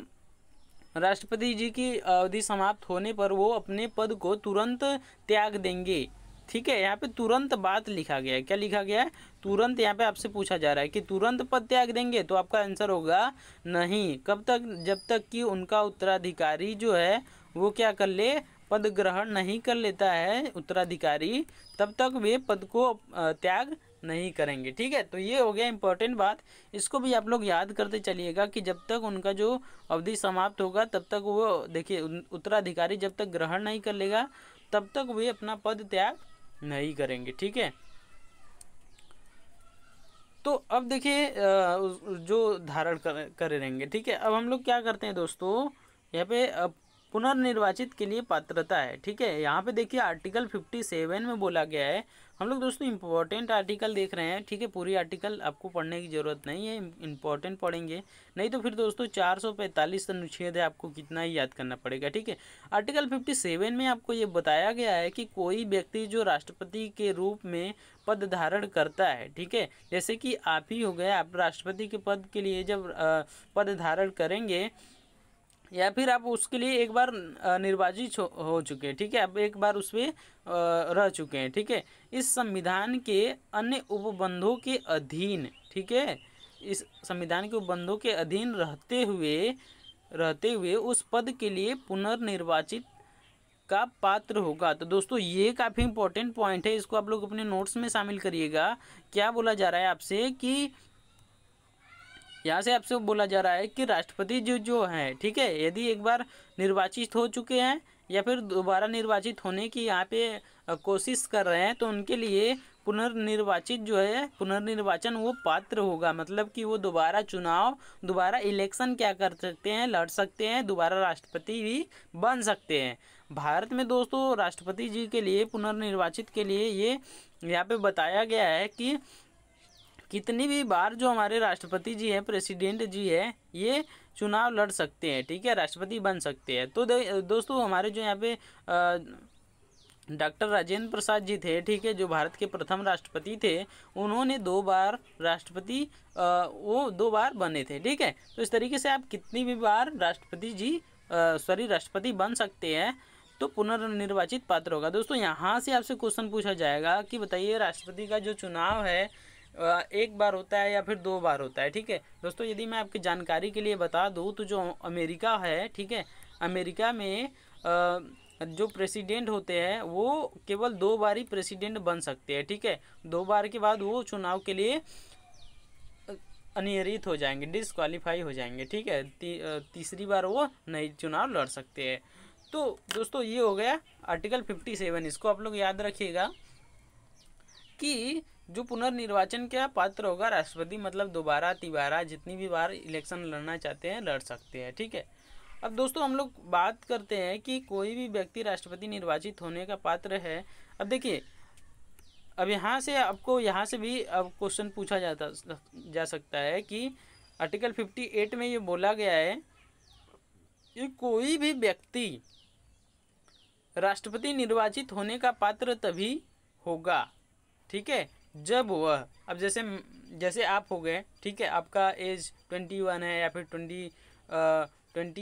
राष्ट्रपति जी की अवधि समाप्त होने पर वो अपने पद को तुरंत त्याग देंगे, ठीक है। यहाँ पे तुरंत बात लिखा गया है, क्या लिखा गया है, तुरंत। यहाँ पे आपसे पूछा जा रहा है कि तुरंत पद त्याग देंगे, तो आपका आंसर होगा नहीं। कब तक, जब तक कि उनका उत्तराधिकारी जो है वो क्या कर ले, पद ग्रहण नहीं कर लेता है उत्तराधिकारी, तब तक वे पद को त्याग नहीं करेंगे, ठीक है। तो ये हो गया इंपॉर्टेंट बात, इसको भी आप लोग याद करते चलिएगा कि जब तक उनका जो अवधि समाप्त होगा तब तक वो, देखिए, उत्तराधिकारी जब तक ग्रहण नहीं कर लेगा तब तक वे अपना पद त्याग नहीं करेंगे, ठीक है। तो अब देखिए जो धारण करे रहेंगे, ठीक है। अब हम लोग क्या करते हैं दोस्तों, यहाँ पे पुनर्निर्वाचित के लिए पात्रता है, ठीक है। यहाँ पे देखिए आर्टिकल 57 में बोला गया है, हम लोग दोस्तों इंपॉर्टेंट आर्टिकल देख रहे हैं, ठीक है। पूरी आर्टिकल आपको पढ़ने की ज़रूरत नहीं है, इंपॉर्टेंट पढ़ेंगे, नहीं तो फिर दोस्तों 445 अनुच्छेद है, आपको कितना ही याद करना पड़ेगा, ठीक है। आर्टिकल 57 में आपको ये बताया गया है कि कोई व्यक्ति जो राष्ट्रपति के रूप में पद धारण करता है, ठीक है, जैसे कि आप ही हो गए, आप राष्ट्रपति के पद के लिए जब पद धारण करेंगे, या फिर आप उसके लिए एक बार निर्वाचित हो चुके हैं, ठीक है, आप एक बार उसमें रह चुके हैं, ठीक है, इस संविधान के अन्य उपबंधों के अधीन, ठीक है, इस संविधान के उपबंधों के अधीन रहते हुए उस पद के लिए पुनर्निर्वाचित का पात्र होगा। तो दोस्तों ये काफ़ी इंपॉर्टेंट पॉइंट है, इसको आप लोग अपने नोट्स में शामिल करिएगा। क्या बोला जा रहा है आपसे कि यहाँ से आपसे बोला जा रहा है कि राष्ट्रपति जो है, ठीक है, यदि एक बार निर्वाचित हो चुके हैं या फिर दोबारा निर्वाचित होने की यहाँ पे कोशिश कर रहे हैं, तो उनके लिए पुनर्निर्वाचित जो है, पुनर्निर्वाचन वो पात्र होगा। मतलब कि वो दोबारा चुनाव, दोबारा इलेक्शन क्या कर सकते हैं, लड़ सकते हैं, दोबारा राष्ट्रपति भी बन सकते हैं। भारत में दोस्तों राष्ट्रपति जी के लिए, पुनर्निर्वाचित के लिए ये यहाँ पे बताया गया है कि कितनी भी बार जो हमारे राष्ट्रपति जी हैं, प्रेसिडेंट जी है, ये चुनाव लड़ सकते हैं, ठीक है, राष्ट्रपति बन सकते हैं। तो दोस्तों हमारे जो यहाँ पे डॉक्टर राजेंद्र प्रसाद जी थे, ठीक है, जो भारत के प्रथम राष्ट्रपति थे, उन्होंने 2 बार राष्ट्रपति वो 2 बार बने थे, ठीक है। तो इस तरीके से आप कितनी भी बार राष्ट्रपति बन सकते हैं, तो पुनर्निर्वाचित पात्र होगा। दोस्तों यहाँ से आपसे क्वेश्चन पूछा जाएगा कि बताइए राष्ट्रपति का जो चुनाव है 1 बार होता है या फिर 2 बार होता है, ठीक है। दोस्तों यदि मैं आपकी जानकारी के लिए बता दूं तो जो अमेरिका है, ठीक है, अमेरिका में जो प्रेसिडेंट होते हैं वो केवल 2 बार ही प्रेसिडेंट बन सकते हैं, ठीक है। 2 बार के बाद वो चुनाव के लिए अनियमित हो जाएंगे, डिसक्वालीफाई हो जाएंगे, ठीक है। तीसरी बार वो नई चुनाव लड़ सकते हैं। तो दोस्तों ये हो गया आर्टिकल 57। इसको आप लोग याद रखिएगा कि जो पुनर्निर्वाचन का पात्र होगा राष्ट्रपति, मतलब दोबारा तिबारा जितनी भी बार इलेक्शन लड़ना चाहते हैं लड़ सकते हैं, ठीक है। अब दोस्तों हम लोग बात करते हैं कि कोई भी व्यक्ति राष्ट्रपति निर्वाचित होने का पात्र है। अब देखिए, अब यहाँ से आपको यहाँ से भी अब क्वेश्चन पूछा जा सकता है कि आर्टिकल 58 में ये बोला गया है कि कोई भी व्यक्ति राष्ट्रपति निर्वाचित होने का पात्र तभी होगा, ठीक है, जब वह, अब जैसे आप हो गए, ठीक है, आपका एज 21 है या फिर 20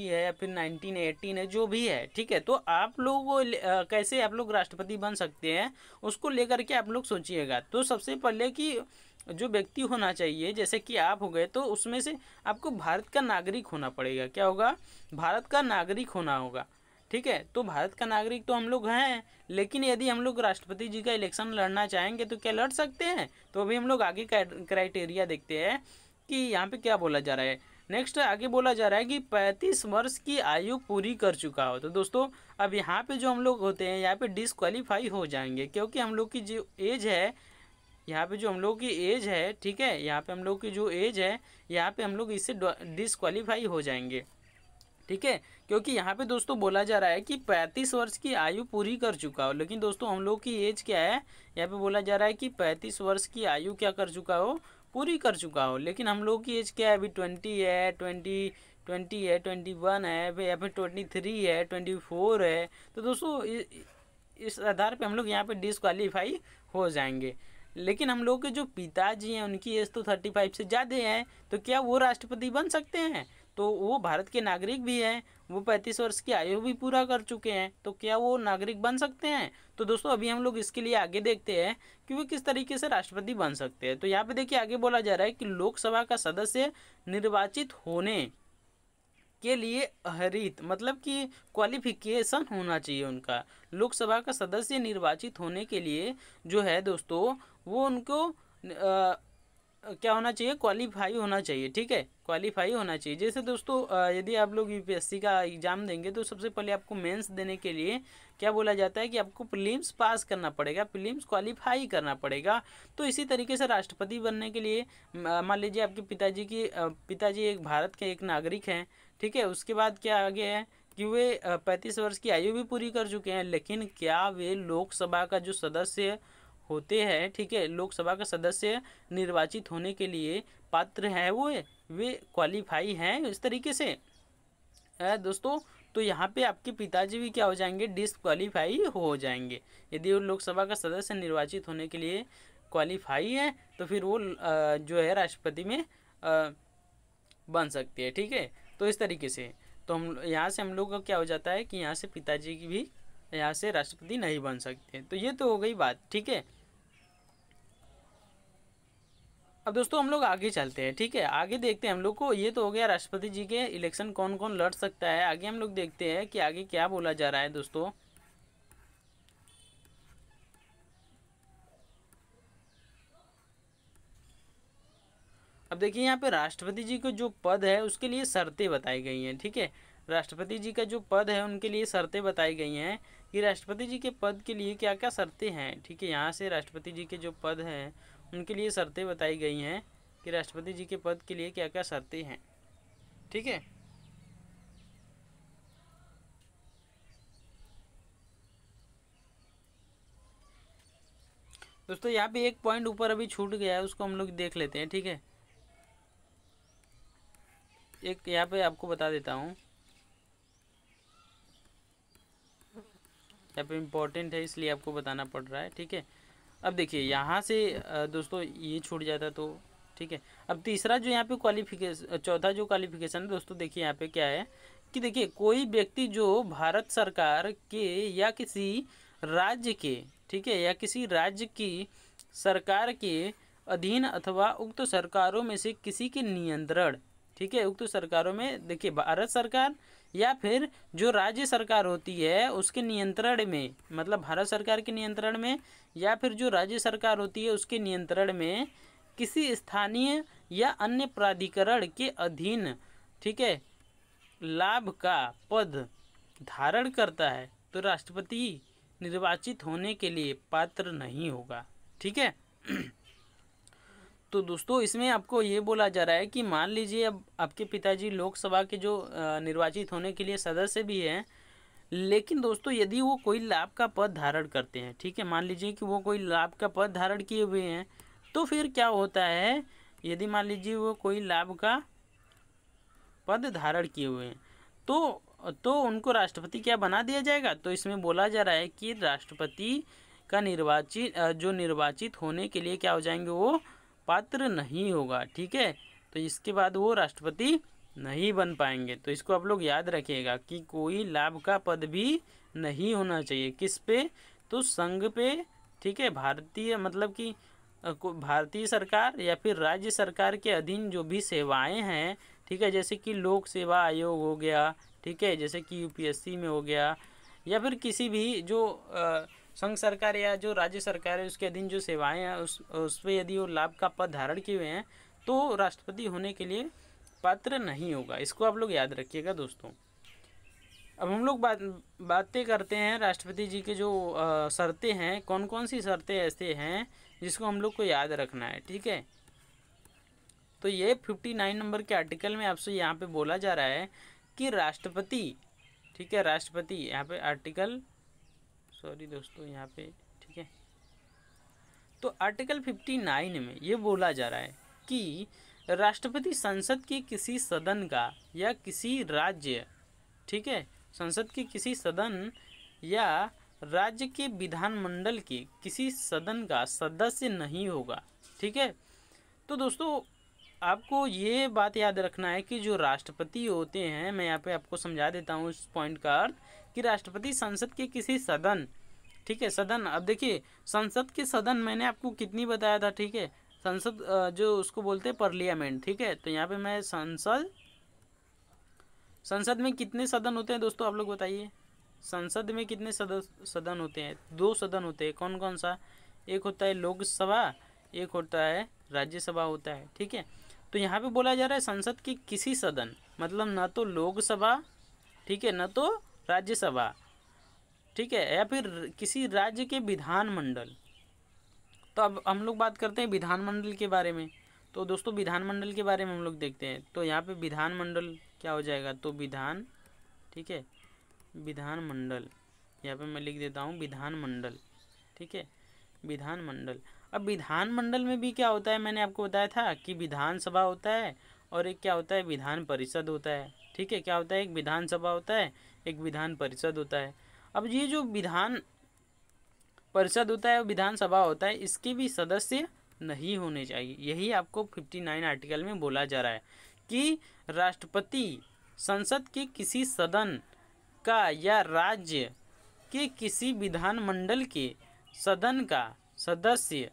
है या फिर 19 है, 18 है, जो भी है, ठीक है। तो आप लोग कैसे आप लोग राष्ट्रपति बन सकते हैं, उसको लेकर के आप लोग सोचिएगा। तो सबसे पहले कि जो व्यक्ति होना चाहिए, जैसे कि आप हो गए, तो उसमें से आपको भारत का नागरिक होना पड़ेगा। क्या होगा? भारत का नागरिक होना होगा, ठीक है। तो भारत का नागरिक तो हम लोग हैं, लेकिन यदि हम लोग राष्ट्रपति जी का इलेक्शन लड़ना चाहेंगे तो क्या लड़ सकते हैं? तो अभी हम लोग आगे क्राइटेरिया देखते हैं कि यहाँ पे क्या बोला जा रहा है। नेक्स्ट आगे बोला जा रहा है कि 35 वर्ष की आयु पूरी कर चुका हो। तो दोस्तों अब यहाँ पे जो हम लोग होते हैं, यहाँ पे डिसक्वालीफाई हो जाएंगे, क्योंकि हम लोग की जो एज है, यहाँ पे जो हम लोग की एज है, ठीक है, यहाँ पे हम लोग की जो एज है, यहाँ पे हम लोग इससे डिसक्वालीफाई हो जाएंगे, ठीक है। क्योंकि यहाँ पे दोस्तों बोला जा रहा है कि 35 वर्ष की आयु पूरी कर चुका हो, लेकिन दोस्तों हम लोग की एज क्या है, यहाँ पे बोला जा रहा है कि 35 वर्ष की आयु क्या कर चुका हो, पूरी कर चुका हो। लेकिन हम लोग की एज क्या है, अभी 20 है, 20 है, 21 है, या फिर 23 है, 24 है। तो दोस्तों इस आधार पे हम लोग यहाँ पे डिसक्वालीफाई हो जाएंगे। लेकिन हम लोग के जो पिताजी हैं उनकी एज तो 35 से ज़्यादा है, तो क्या वो राष्ट्रपति बन सकते हैं? तो वो भारत के नागरिक भी हैं, वो 35 वर्ष की आयु भी पूरा कर चुके हैं, तो क्या वो नागरिक बन सकते हैं? तो दोस्तों अभी हम लोग इसके लिए आगे देखते हैं कि वो किस तरीके से राष्ट्रपति बन सकते हैं। तो यहाँ पे देखिए आगे बोला जा रहा है कि लोकसभा का सदस्य निर्वाचित होने के लिए हरित, मतलब कि क्वालिफिकेशन होना चाहिए उनका। लोकसभा का सदस्य निर्वाचित होने के लिए जो है दोस्तों, वो उनको क्या होना चाहिए, क्वालिफाई होना चाहिए, ठीक है, क्वालिफाई होना चाहिए। जैसे दोस्तों यदि आप लोग यूपीएससी का एग्ज़ाम देंगे तो सबसे पहले आपको मेंस देने के लिए क्या बोला जाता है कि आपको प्रीलिम्स पास करना पड़ेगा, प्रीलिम्स क्वालिफाई करना पड़ेगा। तो इसी तरीके से राष्ट्रपति बनने के लिए मान लीजिए आपके पिताजी एक भारत के एक नागरिक हैं, ठीक है। उसके बाद क्या आगे है कि वे 35 वर्ष की आयु भी पूरी कर चुके हैं, लेकिन क्या वे लोकसभा का जो सदस्य होते हैं, ठीक है, लोकसभा का सदस्य निर्वाचित होने के लिए पात्र हैं, वे क्वालिफाई हैं इस तरीके से दोस्तों। तो यहाँ पे आपके पिताजी भी क्या हो जाएंगे, डिसक्वालीफाई हो जाएंगे। यदि वो लोकसभा का सदस्य निर्वाचित होने के लिए क्वालिफाई है तो फिर वो जो है राष्ट्रपति में बन सकती है, ठीक है। तो इस तरीके से तो हम यहाँ से हम लोग का क्या हो जाता है कि यहाँ से पिताजी की भी यहाँ से राष्ट्रपति नहीं बन सकते। तो ये तो हो गई बात, ठीक है। अब दोस्तों हम लोग आगे चलते हैं, ठीक है, आगे देखते हैं हम लोग को। ये तो हो गया राष्ट्रपति जी के इलेक्शन कौन कौन लड़ सकता है। आगे हम लोग देखते हैं कि आगे क्या बोला जा रहा है दोस्तों। अब देखिए यहाँ पे राष्ट्रपति जी को जो पद है उसके लिए शर्तें बताई गई हैं, ठीक है। राष्ट्रपति जी का जो पद है उनके लिए शर्तें बताई गई हैं कि राष्ट्रपति जी के पद के लिए क्या क्या शर्तें हैं। ठीक है, यहाँ से राष्ट्रपति जी के जो पद हैं उनके लिए शर्तें बताई गई हैं कि राष्ट्रपति जी के पद के लिए क्या क्या शर्तें हैं। ठीक है, दोस्तों यहाँ पे एक पॉइंट ऊपर अभी छूट गया है, उसको हम लोग देख लेते हैं। ठीक है, एक यहाँ पे आपको बता देता हूँ, यहाँ पे इम्पोर्टेंट है इसलिए आपको बताना पड़ रहा है। ठीक है, अब देखिए यहाँ से दोस्तों ये छूट जाता तो ठीक है। अब तीसरा जो यहाँ पे क्वालिफिकेशन, चौथा जो क्वालिफिकेशन है दोस्तों, देखिए यहाँ पे क्या है कि देखिए कोई व्यक्ति जो भारत सरकार के या किसी राज्य के, ठीक है, या किसी राज्य की सरकार के अधीन अथवा उक्त सरकारों में से किसी के नियंत्रण, ठीक है, उक्त सरकारों में देखिए भारत सरकार या फिर जो राज्य सरकार होती है उसके नियंत्रण में, मतलब भारत सरकार के नियंत्रण में या फिर जो राज्य सरकार होती है उसके नियंत्रण में किसी स्थानीय या अन्य प्राधिकरण के अधीन, ठीक है, लाभ का पद धारण करता है तो राष्ट्रपति निर्वाचित होने के लिए पात्र नहीं होगा। ठीक है, तो दोस्तों इसमें आपको ये बोला जा रहा है कि मान लीजिए अब आपके पिताजी लोकसभा के जो निर्वाचित होने के लिए सदस्य भी हैं, लेकिन दोस्तों यदि वो कोई लाभ का पद धारण करते हैं, ठीक है, मान लीजिए कि वो कोई लाभ का पद धारण किए हुए हैं, तो फिर क्या होता है, यदि मान लीजिए वो कोई लाभ का पद धारण किए हुए हैं तो उनको राष्ट्रपति क्या बना दिया जाएगा। तो इसमें बोला जा रहा है कि राष्ट्रपति का निर्वाचित होने के लिए क्या हो जाएंगे, वो पात्र नहीं होगा। ठीक है, तो इसके बाद वो राष्ट्रपति नहीं बन पाएंगे। तो इसको आप लोग याद रखिएगा कि कोई लाभ का पद भी नहीं होना चाहिए। किस पे, तो संघ पे, ठीक है, भारतीय मतलब कि भारतीय सरकार या फिर राज्य सरकार के अधीन जो भी सेवाएं हैं, ठीक है, जैसे कि लोक सेवा आयोग हो गया, ठीक है, जैसे कि यूपीएससी में हो गया, या फिर किसी भी जो संघ सरकार या जो राज्य सरकार है उसके अधीन जो सेवाएं हैं उस पर यदि वो लाभ का पद धारण किए हुए हैं तो राष्ट्रपति होने के लिए पात्र नहीं होगा। इसको आप लोग याद रखिएगा दोस्तों। अब हम लोग बातें करते हैं राष्ट्रपति जी के जो शर्तें हैं, कौन कौन सी शर्तें ऐसे हैं जिसको हम लोग को याद रखना है। ठीक है, तो ये 59 नंबर के आर्टिकल में आपसे यहाँ पे बोला जा रहा है कि राष्ट्रपति, ठीक है, राष्ट्रपति यहाँ पे आर्टिकल, सॉरी दोस्तों यहाँ पे, ठीक है, तो आर्टिकल 59 में ये बोला जा रहा है कि राष्ट्रपति संसद के किसी सदन का या किसी राज्य, ठीक है, संसद के किसी सदन या राज्य के विधानमंडल के किसी सदन का सदस्य नहीं होगा। ठीक है, तो दोस्तों आपको ये बात याद रखना है कि जो राष्ट्रपति होते हैं, मैं यहाँ पे आपको समझा देता हूँ इस पॉइंट का अर्थ, कि राष्ट्रपति संसद के किसी सदन, ठीक है, सदन, अब देखिए संसद के सदन मैंने आपको कितनी बताया था, ठीक है, संसद जो उसको बोलते हैं पार्लियामेंट, ठीक है, तो यहाँ पे मैं संसद में कितने सदन होते हैं दोस्तों, आप लोग बताइए, संसद में कितने सदन होते हैं। 2 सदन होते हैं, कौन कौन सा, एक होता है लोकसभा, एक होता है राज्यसभा होता है। ठीक है, तो यहाँ पे बोला जा रहा है संसद की किसी सदन, मतलब ना तो लोकसभा, ठीक है, ना तो राज्यसभा, ठीक है, या फिर किसी राज्य के विधानमंडल। तो अब हम लोग बात करते हैं विधानमंडल के बारे में। तो दोस्तों विधानमंडल के बारे में हम लोग देखते हैं, तो यहाँ पे विधानमंडल क्या हो जाएगा, तो विधान, ठीक है, विधानमंडल, यहाँ पे मैं लिख देता हूँ विधानमंडल, ठीक है, विधानमंडल। अब विधानमंडल में भी क्या होता है, मैंने आपको बताया था कि विधानसभा होता है और एक क्या होता है, विधान परिषद होता है। ठीक है, क्या होता है, एक विधानसभा होता है, एक विधान परिषद होता है। अब ये जो विधान परिषद होता है, विधानसभा होता है, इसके भी सदस्य नहीं होने चाहिए। यही आपको 59 आर्टिकल में बोला जा रहा है कि राष्ट्रपति संसद के किसी सदन का या राज्य के किसी विधानमंडल के सदन का सदस्य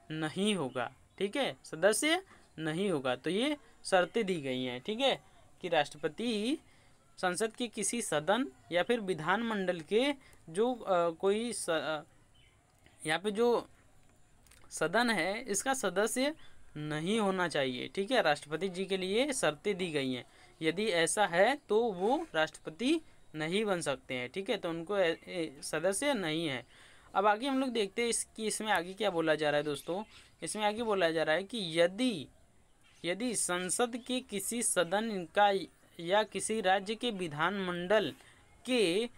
नहीं होगा। ठीक है, सदस्य नहीं होगा। तो ये शर्तें दी गई हैं, ठीक है, कि राष्ट्रपति संसद के किसी सदन या फिर विधानमंडल के जो कोई यहाँ पे जो सदन है इसका सदस्य नहीं होना चाहिए। ठीक है, राष्ट्रपति जी के लिए शर्तें दी गई हैं यदि ऐसा है तो वो राष्ट्रपति नहीं बन सकते हैं। ठीक है, तो उनको सदस्य नहीं है। अब आगे हम लोग देखते हैं इसमें आगे क्या बोला जा रहा है दोस्तों। इसमें आगे बोला जा रहा है कि यदि संसद के किसी सदन का या किसी राज्य के विधानमंडल के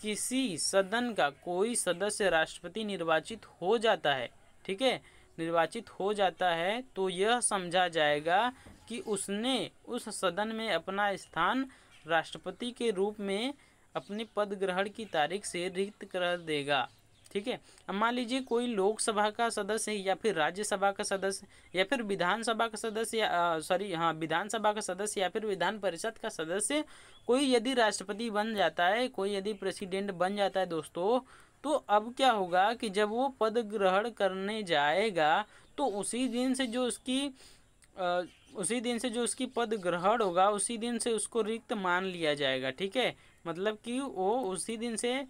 किसी सदन का कोई सदस्य राष्ट्रपति निर्वाचित हो जाता है, ठीक है, निर्वाचित हो जाता है, तो यह समझा जाएगा कि उसने उस सदन में अपना स्थान राष्ट्रपति के रूप में अपने पद ग्रहण की तारीख से रिक्त कर देगा। ठीक है, अब मान लीजिए कोई लोकसभा का सदस्य या फिर राज्यसभा का सदस्य या फिर विधानसभा का सदस्य विधानसभा का सदस्य या फिर विधान परिषद का सदस्य कोई यदि राष्ट्रपति बन जाता है, कोई यदि प्रेसिडेंट बन जाता है दोस्तों, तो अब क्या होगा कि जब वो पद ग्रहण करने जाएगा तो उसी दिन से जो उसकी पद ग्रहण होगा उसी दिन से उसको रिक्त मान लिया जाएगा। ठीक है, मतलब कि वो उसी दिन से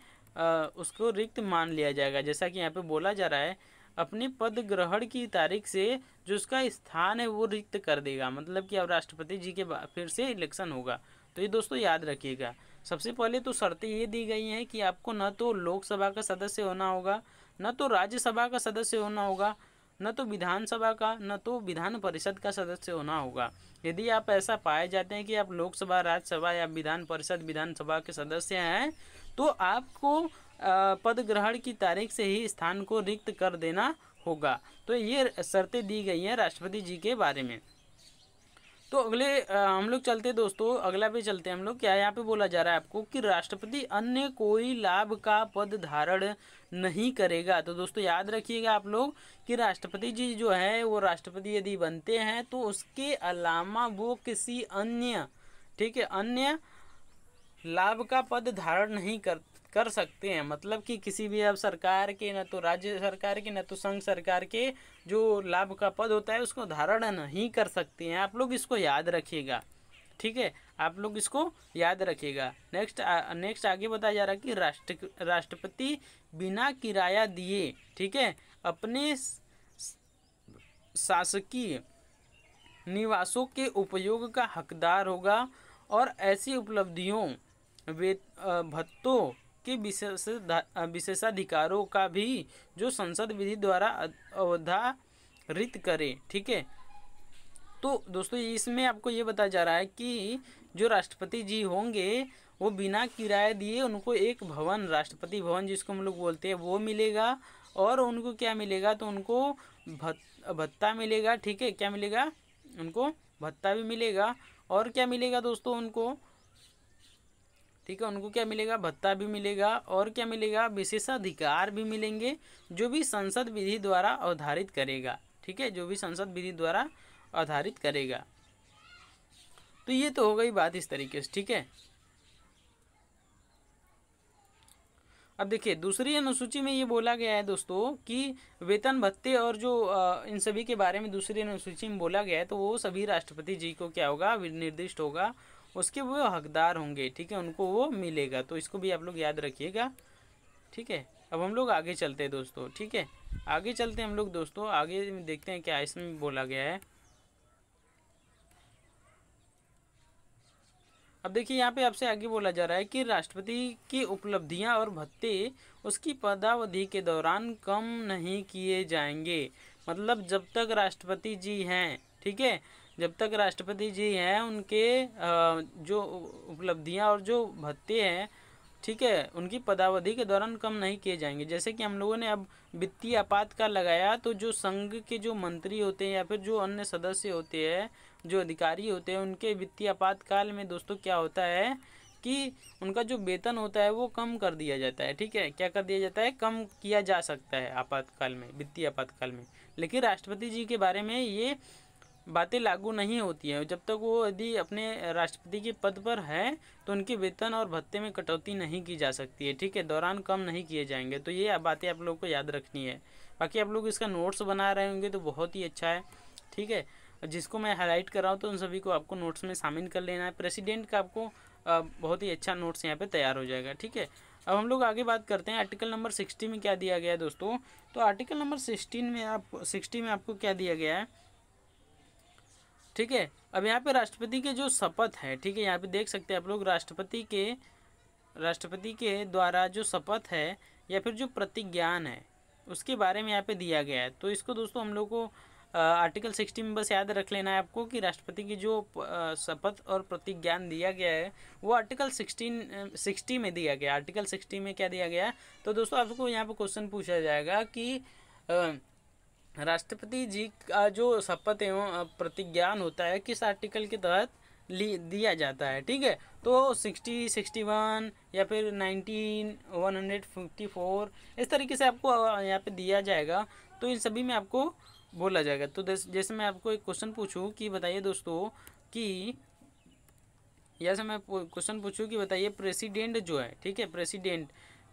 उसको रिक्त मान लिया जाएगा। जैसा कि यहाँ पे बोला जा रहा है, अपने पद ग्रहण की तारीख से जो उसका स्थान है वो रिक्त कर देगा, मतलब कि अब राष्ट्रपति जी के फिर से इलेक्शन होगा। तो ये दोस्तों याद रखिएगा। सबसे पहले तो शर्तें ये दी गई हैं कि आपको न तो लोकसभा का सदस्य होना होगा, न तो राज्यसभा का सदस्य होना होगा, न तो विधानसभा का, न तो विधान परिषद का सदस्य होना होगा। यदि आप ऐसा पाए जाते हैं कि आप लोकसभा, राज्यसभा या विधान परिषद, विधानसभा के सदस्य हैं, तो आपको पद ग्रहण की तारीख से ही स्थान को रिक्त कर देना होगा। तो ये शर्तें दी गई हैं राष्ट्रपति जी के बारे में। तो अगले हम लोग चलते दोस्तों, अगला पे चलते हैं हम लोग। क्या यहाँ पे बोला जा रहा है आपको कि राष्ट्रपति अन्य कोई लाभ का पद धारण नहीं करेगा। तो दोस्तों याद रखिएगा आप लोग कि राष्ट्रपति जी जो है वो राष्ट्रपति यदि बनते हैं तो उसके अलावा वो किसी अन्य, ठीक है, अन्य लाभ का पद धारण नहीं कर सकते हैं। मतलब कि किसी भी अब सरकार के, न तो राज्य सरकार के, न तो संघ सरकार के जो लाभ का पद होता है उसको धारण नहीं कर सकते हैं। आप लोग इसको याद रखिएगा। ठीक है, आप लोग इसको याद रखिएगा। नेक्स्ट आगे बताया जा रहा है कि राष्ट्रपति बिना किराया दिए, ठीक है, अपने शासकीय निवासों के उपयोग का हकदार होगा और ऐसी उपलब्धियों, भत्तों के विशेषाधिकारों का भी जो संसद विधि द्वारा अवधारित करे। ठीक है, तो दोस्तों इसमें आपको ये बताया जा रहा है कि जो राष्ट्रपति जी होंगे वो बिना किराया दिए उनको एक भवन, राष्ट्रपति भवन जिसको हम लोग बोलते हैं, वो मिलेगा। और उनको क्या मिलेगा, तो उनको भत्ता मिलेगा। ठीक है, क्या मिलेगा, उनको भत्ता भी मिलेगा। और क्या मिलेगा दोस्तों उनको, ठीक है, उनको क्या मिलेगा, भत्ता भी मिलेगा। और क्या मिलेगा, विशेषाधिकार भी मिलेंगे जो भी संसद विधि द्वारा अवधारित करेगा। ठीक है, जो भी संसद विधि द्वारा आधारित करेगा। तो ये तो हो गई बात इस तरीके से। ठीक है, अब देखिए दूसरी अनुसूची में ये बोला गया है दोस्तों कि वेतन भत्ते और जो इन सभी के बारे में दूसरी अनुसूची में बोला गया है, तो वो सभी राष्ट्रपति जी को क्या होगा, निर्दिष्ट होगा, उसके वो हकदार होंगे। ठीक है, उनको वो मिलेगा। तो इसको भी आप लोग याद रखिएगा। ठीक है, अब हम लोग आगे चलते हैं दोस्तों। ठीक है, आगे चलते हैं हम लोग दोस्तों, आगे देखते हैं क्या इसमें बोला गया है। अब देखिए यहाँ पे आपसे आगे बोला जा रहा है कि राष्ट्रपति की उपलब्धियां और भत्ते उसकी पदावधि के दौरान कम नहीं किए जाएंगे। मतलब जब तक राष्ट्रपति जी हैं, ठीक है, जब तक राष्ट्रपति जी हैं उनके जो उपलब्धियां और जो भत्ते हैं, ठीक है, उनकी पदावधि के दौरान कम नहीं किए जाएंगे। जैसे कि हम लोगों ने अब वित्तीय आपातकाल लगाया, तो जो संघ के जो मंत्री होते हैं या फिर जो अन्य सदस्य होते हैं, जो अधिकारी होते हैं, उनके वित्तीय आपातकाल में दोस्तों क्या होता है कि उनका जो वेतन होता है वो कम कर दिया जाता है। ठीक है, क्या कर दिया जाता है, कम किया जा सकता है आपातकाल में, वित्तीय आपातकाल में। लेकिन राष्ट्रपति जी के बारे में ये बातें लागू नहीं होती हैं। जब तक वो यदि अपने राष्ट्रपति के पद पर है तो उनके वेतन और भत्ते में कटौती नहीं की जा सकती है। ठीक है, दौरान कम नहीं किए जाएंगे। तो ये बातें आप लोग को याद रखनी है। बाकी आप लोग इसका नोट्स बना रहे होंगे तो बहुत ही अच्छा है। ठीक है, जिसको मैं हाईलाइट कर रहा हूँ तो उन सभी को आपको नोट्स में शामिल कर लेना है। प्रेसिडेंट का आपको बहुत ही अच्छा नोट्स यहाँ पे तैयार हो जाएगा। ठीक है, अब हम लोग आगे बात करते हैं आर्टिकल नंबर 60 में क्या दिया गया है दोस्तों। तो आर्टिकल नंबर 60 में आपको क्या दिया गया है, ठीक है, अब यहाँ पे राष्ट्रपति के जो शपथ है, ठीक है, यहाँ पे देख सकते हैं आप लोग, राष्ट्रपति के द्वारा जो शपथ है या फिर जो प्रतिज्ञान है उसके बारे में यहाँ पे दिया गया है। तो इसको दोस्तों हम लोग को आर्टिकल 60 में बस याद रख लेना है आपको कि राष्ट्रपति की जो शपथ और प्रतिज्ञान दिया गया है वो आर्टिकल 60 में दिया गया। आर्टिकल 60 में क्या दिया गया, तो दोस्तों आपको यहाँ पे क्वेश्चन पूछा जाएगा कि राष्ट्रपति जी का जो शपथ एवं प्रतिज्ञान होता है किस आर्टिकल के तहत दिया जाता है, ठीक है। तो 60, 61 या फिर 19, 154 इस तरीके से आपको यहाँ पे दिया जाएगा। तो इन सभी में आपको बोला जाएगा। तो जैसे मैं आपको एक क्वेश्चन पूछूं कि बताइए दोस्तों कि जैसे मैं क्वेश्चन पूछूं कि बताइए प्रेसिडेंट जो है, ठीक है, प्रेसिडेंट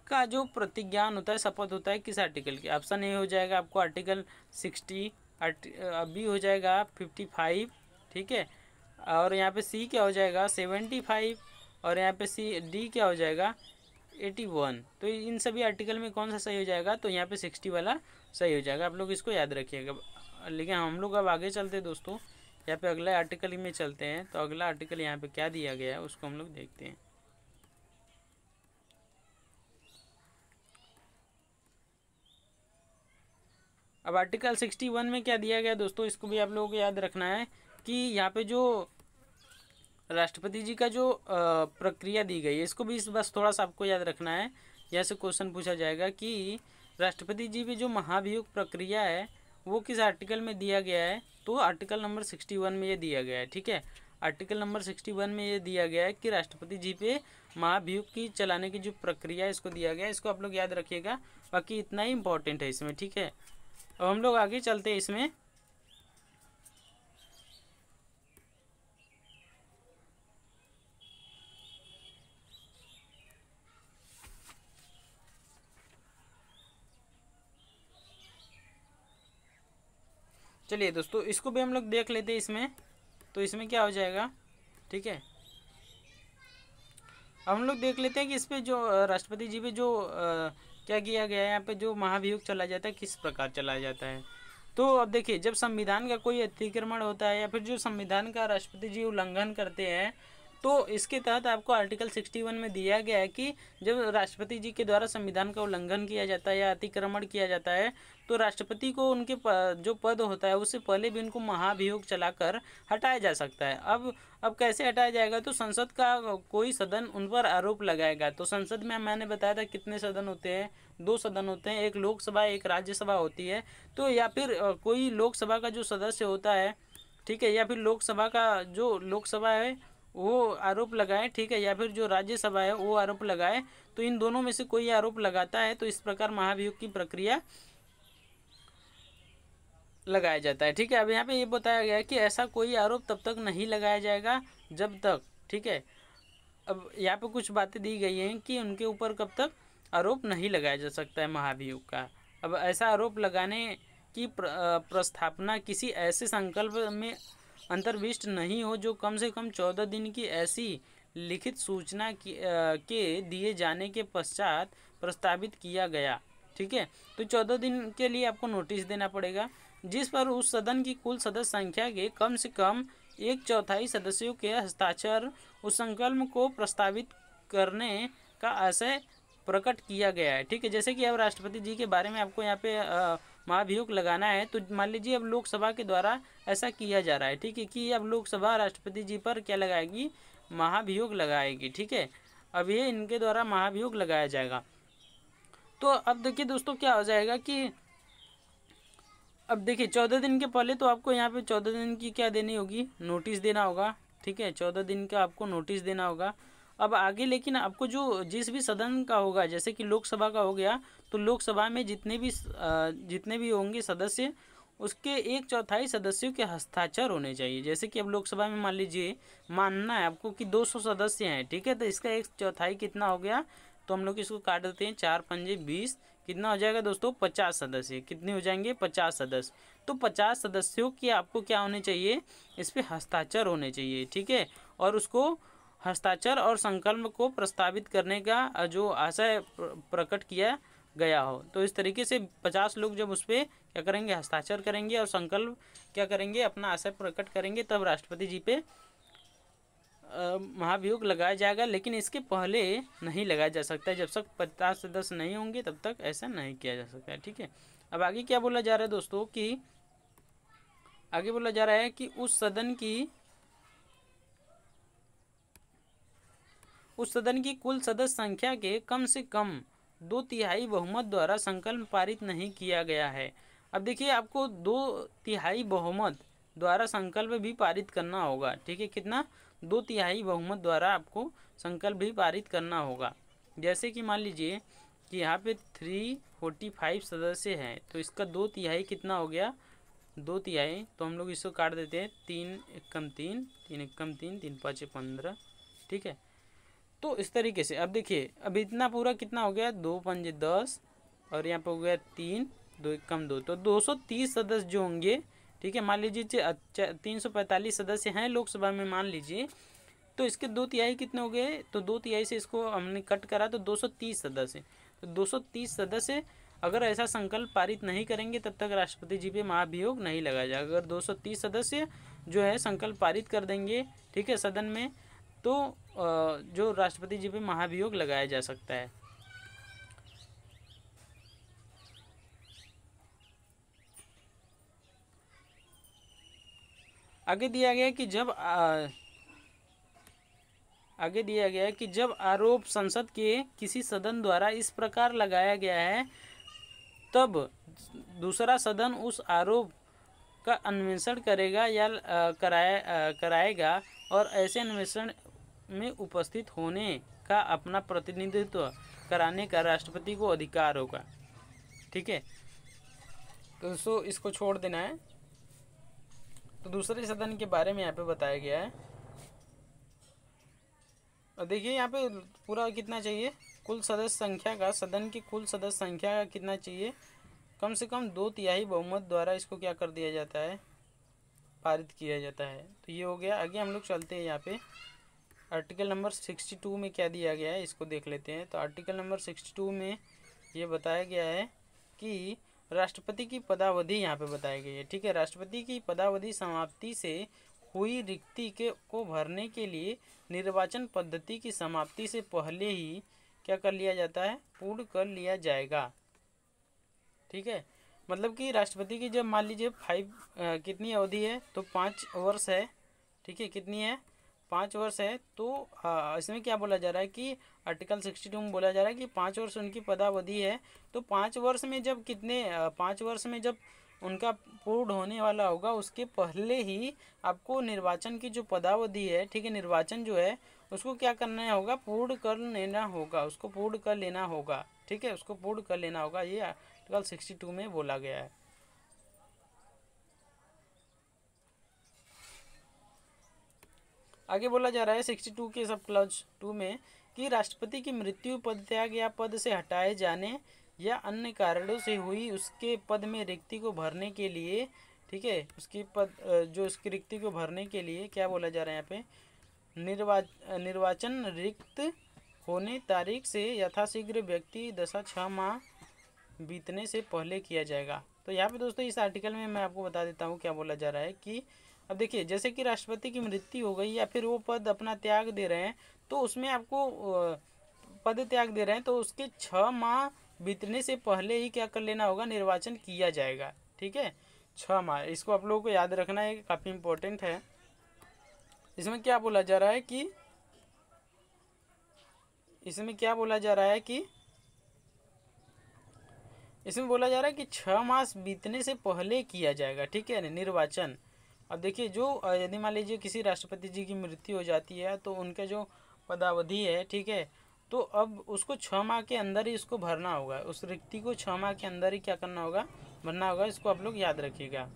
का जो प्रतिज्ञान होता है, शपथ होता है किस आर्टिकल के। ऑप्शन ए हो जाएगा आपको आर्टिकल 60, बी हो जाएगा 55, ठीक है, और यहाँ पे सी क्या हो जाएगा 75, और यहाँ पे डी क्या हो जाएगा 81। तो इन सभी आर्टिकल में कौन सा सही हो जाएगा, तो यहाँ पे 60 वाला सही हो जाएगा। आप लोग इसको याद रखिएगा। लेकिन हम लोग अब आगे चलते हैं दोस्तों, यहाँ पे अगला आर्टिकल में चलते हैं। तो अगला आर्टिकल यहाँ पे क्या दिया गया है उसको हम लोग देखते हैं। अब आर्टिकल 61 में क्या दिया गया दोस्तों, इसको भी आप लोगों को याद रखना है कि यहाँ पे जो राष्ट्रपति जी का जो प्रक्रिया दी गई है इसको भी बस थोड़ा सा आपको याद रखना है। यहाँ से क्वेश्चन पूछा जाएगा कि राष्ट्रपति जी भी जो महाभियोग प्रक्रिया है वो किस आर्टिकल में दिया गया है। तो आर्टिकल नंबर 61 में ये दिया गया है, ठीक है। आर्टिकल नंबर 61 में ये दिया गया है कि राष्ट्रपति जी पे महाभियोग की चलाने की जो प्रक्रिया है इसको दिया गया है। इसको आप लोग याद रखिएगा, बाकी इतना ही इंपॉर्टेंट है इसमें, ठीक है। अब हम लोग आगे चलते हैं इसमें। चलिए दोस्तों इसको भी हम लोग देख लेते हैं इसमें। तो इसमें क्या हो जाएगा, ठीक है, अब हम लोग देख लेते हैं कि इस पे जो राष्ट्रपति जी पे जो क्या किया गया है, यहाँ पे जो महाभियोग चला जाता है किस प्रकार चलाया जाता है। तो अब देखिए, जब संविधान का कोई अतिक्रमण होता है या फिर जो संविधान का राष्ट्रपति जी उल्लंघन करते हैं तो इसके तहत आपको आर्टिकल 61 में दिया गया है कि जब राष्ट्रपति जी के द्वारा संविधान का उल्लंघन किया जाता है या अतिक्रमण किया जाता है तो राष्ट्रपति को उनके जो पद होता है उससे पहले भी उनको महाभियोग चलाकर हटाया जा सकता है। अब कैसे हटाया जाएगा, तो संसद का कोई सदन उन पर आरोप लगाएगा। तो संसद में मैंने बताया था कितने सदन होते हैं, 2 सदन होते हैं, एक लोकसभा एक राज्यसभा होती है। तो या फिर कोई लोकसभा का जो सदस्य होता है, ठीक है, या फिर लोकसभा का जो लोकसभा है वो आरोप लगाए, ठीक है, या फिर जो राज्यसभा है वो आरोप लगाए। तो इन दोनों में से कोई आरोप लगाता है तो इस प्रकार महाभियोग की प्रक्रिया लगाया जाता है, ठीक है। अब यहाँ पे ये बताया गया है कि ऐसा कोई आरोप तब तक नहीं लगाया जाएगा जब तक, ठीक है। अब यहाँ पे कुछ बातें दी गई हैं कि उनके ऊपर कब तक आरोप नहीं लगाया जा सकता है महाभियोग का। अब ऐसा आरोप लगाने की प्रस्तावना किसी ऐसे संकल्प में अंतर्विष्ट नहीं हो जो कम से कम 14 दिन की ऐसी लिखित सूचना के दिए जाने के पश्चात प्रस्तावित किया गया, ठीक है। तो 14 दिन के लिए आपको नोटिस देना पड़ेगा जिस पर उस सदन की कुल सदस्य संख्या के कम से कम 1/4 सदस्यों के हस्ताक्षर उस संकल्प को प्रस्तावित करने का आशय प्रकट किया गया है, ठीक है। जैसे कि अब राष्ट्रपति जी के बारे में आपको यहाँ पे महाभियोग लगाना है तो मान लीजिए अब लोकसभा के द्वारा ऐसा किया जा रहा है, ठीक है, कि अब लोकसभा राष्ट्रपति जी पर क्या लगाएगी, महाभियोग लगाएगी, ठीक है। अब ये इनके द्वारा महाभियोग लगाया जाएगा। तो अब देखिए दोस्तों क्या हो जाएगा कि अब देखिए 14 दिन के पहले तो आपको यहाँ पे 14 दिन की क्या देनी होगी, नोटिस देना होगा, ठीक है। 14 दिन का आपको नोटिस देना होगा। अब आगे लेकिन आपको जो जिस भी सदन का होगा, जैसे कि लोकसभा का हो गया, तो लोकसभा में जितने भी होंगे सदस्य उसके 1/4 सदस्यों के हस्ताक्षर होने चाहिए। जैसे कि अब लोकसभा में मान लीजिए मानना है आपको कि 200 सदस्य हैं, ठीक है, तो इसका 1/4 कितना हो गया, तो हम लोग इसको काट देते हैं, 4 पंजे 20, कितना हो जाएगा दोस्तों 50 सदस्य, कितने हो जाएंगे 50 सदस्य। तो 50 सदस्यों की आपको क्या होने चाहिए, इस पर हस्ताक्षर होने चाहिए, ठीक है। और उसको हस्ताक्षर और संकल्प को प्रस्तावित करने का जो आशय प्रकट किया गया हो। तो इस तरीके से 50 लोग जब उस पर क्या करेंगे, हस्ताक्षर करेंगे और संकल्प क्या करेंगे, अपना आशय प्रकट करेंगे, तब राष्ट्रपति जी पे महाभियोग लगाया जाएगा। लेकिन इसके पहले नहीं लगाया जा सकता है, जब तक 50 सदस्य नहीं होंगे तब तक ऐसा नहीं किया जा सकता है। ठीक है, अब आगे क्या बोला जा रहा है दोस्तों कि आगे बोला जा रहा है कि उस सदन की कुल सदस्य संख्या के कम से कम 2/3 बहुमत द्वारा संकल्प पारित नहीं किया गया है। अब देखिए, आपको 2/3 बहुमत द्वारा संकल्प भी पारित करना होगा। ठीक है, कितना, 2/3 बहुमत द्वारा आपको संकल्प भी पारित करना होगा। जैसे कि मान लीजिए कि यहाँ पे 345 सदस्य हैं, तो इसका 2/3 कितना हो गया, 2/3, तो हम लोग इसको काट देते हैं, 3 एकम 3, 3 एकम 3, 3 5 15। ठीक है, तो इस तरीके से अब देखिए, अब इतना पूरा कितना हो गया, 2 पंजे 10 और यहाँ पे हो गया 3, 2 एकम 2, तो 230 सदस्य जो होंगे। ठीक है, मान लीजिए 345 सदस्य हैं लोकसभा में, मान लीजिए, तो इसके 2/3 कितने हो गए, तो 2/3 से इसको हमने कट करा तो 230 सदस्य। तो 230 सदस्य अगर ऐसा संकल्प पारित नहीं करेंगे तब तक राष्ट्रपति जी पे महाभियोग नहीं लगाया जाएगा। अगर 230 सदस्य जो है संकल्प पारित कर देंगे, ठीक है, सदन में, तो जो राष्ट्रपति जी पे महाभियोग लगाया जा सकता है। आगे दिया गया कि जब आरोप संसद के किसी सदन द्वारा इस प्रकार लगाया गया है, तब दूसरा सदन उस आरोप का अन्वेषण करेगा या कराएगा, और ऐसे अन्वेषण में उपस्थित होने का अपना प्रतिनिधित्व कराने का राष्ट्रपति को अधिकार होगा। ठीक है, तो दोस्तों इसको छोड़ देना है। तो दूसरे सदन के बारे में यहाँ पे बताया गया है। और देखिए यहाँ पे पूरा कितना चाहिए, कुल सदस्य संख्या का, सदन की कुल सदस्य संख्या का कितना चाहिए, कम से कम 2/3 बहुमत द्वारा इसको क्या कर दिया जाता है, पारित किया जाता है। तो ये हो गया। आगे हम लोग चलते हैं, यहाँ पे आर्टिकल नंबर 62 में क्या दिया गया है इसको देख लेते हैं। तो आर्टिकल नंबर 62 में ये बताया गया है कि राष्ट्रपति की पदावधि यहाँ पे बताई गई है। ठीक है, राष्ट्रपति की पदावधि समाप्ति से हुई रिक्ति को भरने के लिए निर्वाचन पद्धति की समाप्ति से पहले ही क्या कर लिया जाता है, पूर्ण कर लिया जाएगा। ठीक है, मतलब कि राष्ट्रपति की जब मान लीजिए कितनी अवधि है, तो 5 वर्ष है। ठीक है, कितनी है, 5 वर्ष है। तो इसमें क्या बोला जा रहा है कि आर्टिकल 62 में बोला जा रहा है कि 5 वर्ष उनकी पदावधि है। तो 5 वर्ष में जब 5 वर्ष में जब उनका पूर्ण होने वाला होगा, उसके पहले ही आपको निर्वाचन की जो पदावधि है, ठीक है, निर्वाचन जो है उसको क्या करना होगा, पूर्ण कर लेना होगा, उसको पूर्ण कर लेना होगा। ठीक है, उसको पूर्ण कर लेना होगा, ये आर्टिकल 62 में बोला गया है। आगे बोला जा रहा है 62 के सब क्लॉज 2 में कि राष्ट्रपति की मृत्यु, पद त्याग या पद से हटाए जाने या अन्य कारणों से हुई उसके पद में रिक्ति को भरने के लिए, ठीक है, उसकी रिक्ति को भरने के लिए क्या बोला जा रहा है यहाँ पे, निर्वाचन रिक्त होने तारीख से यथाशीघ्र व्यक्ति दशा 6 माह बीतने से पहले किया जाएगा। तो यहाँ पे दोस्तों इस आर्टिकल में मैं आपको बता देता हूँ क्या बोला जा रहा है कि अब देखिए, जैसे कि राष्ट्रपति की मृत्यु हो गई या फिर वो पद अपना त्याग दे रहे हैं, तो उसमें आपको पद त्याग दे रहे हैं तो उसके 6 माह बीतने से पहले ही क्या कर लेना होगा, निर्वाचन किया जाएगा। ठीक है, 6 माह, इसको आप लोगों को याद रखना है, काफ़ी इम्पोर्टेंट है। इसमें क्या बोला जा रहा है कि इसमें बोला जा रहा है कि 6 मास बीतने से पहले किया जाएगा। ठीक है, निर्वाचन। अब देखिए, जो यदि मान लीजिए किसी राष्ट्रपति जी की मृत्यु हो जाती है तो उनका जो पदावधि है, ठीक है, तो अब उसको 6 माह के अंदर ही इसको भरना होगा, उस रिक्ति को 6 माह के अंदर ही क्या करना होगा, भरना होगा। इसको आप लोग याद रखिएगा।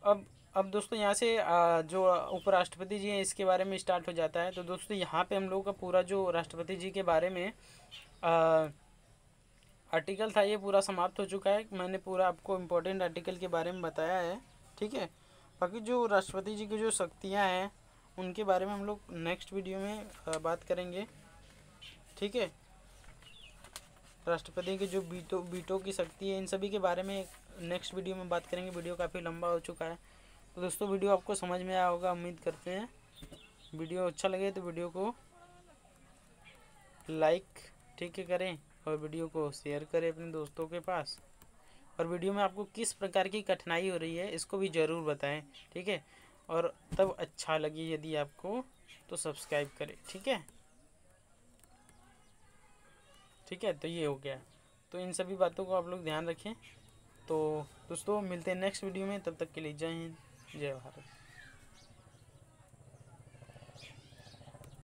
अब दोस्तों यहाँ से जो उपराष्ट्रपति जी हैं इसके बारे में स्टार्ट हो जाता है। तो दोस्तों यहाँ पे हम लोगों का पूरा जो राष्ट्रपति जी के बारे में आर्टिकल था ये पूरा समाप्त हो चुका है। मैंने पूरा आपको इम्पोर्टेंट आर्टिकल के बारे में बताया है। ठीक है, बाकी जो राष्ट्रपति जी की जो शक्तियाँ हैं उनके बारे में हम लोग नेक्स्ट वीडियो में बात करेंगे। ठीक है, राष्ट्रपति के जो वीटो की शक्ति है, इन सभी के बारे में नेक्स्ट वीडियो में बात करेंगे। वीडियो काफ़ी लंबा हो चुका है, तो दोस्तों वीडियो आपको समझ में आया होगा, उम्मीद करते हैं। वीडियो अच्छा लगे तो वीडियो को लाइक ठीक है करें, और वीडियो को शेयर करें अपने दोस्तों के पास। और वीडियो में आपको किस प्रकार की कठिनाई हो रही है इसको भी ज़रूर बताएं, ठीक है। और तब अच्छा लगे यदि आपको तो सब्सक्राइब करें, ठीक है। ठीक है, तो ये हो गया। तो इन सभी बातों को आप लोग ध्यान रखें। तो दोस्तों मिलते हैं नेक्स्ट वीडियो में, तब तक के लिए जय हिंद, जय भारत।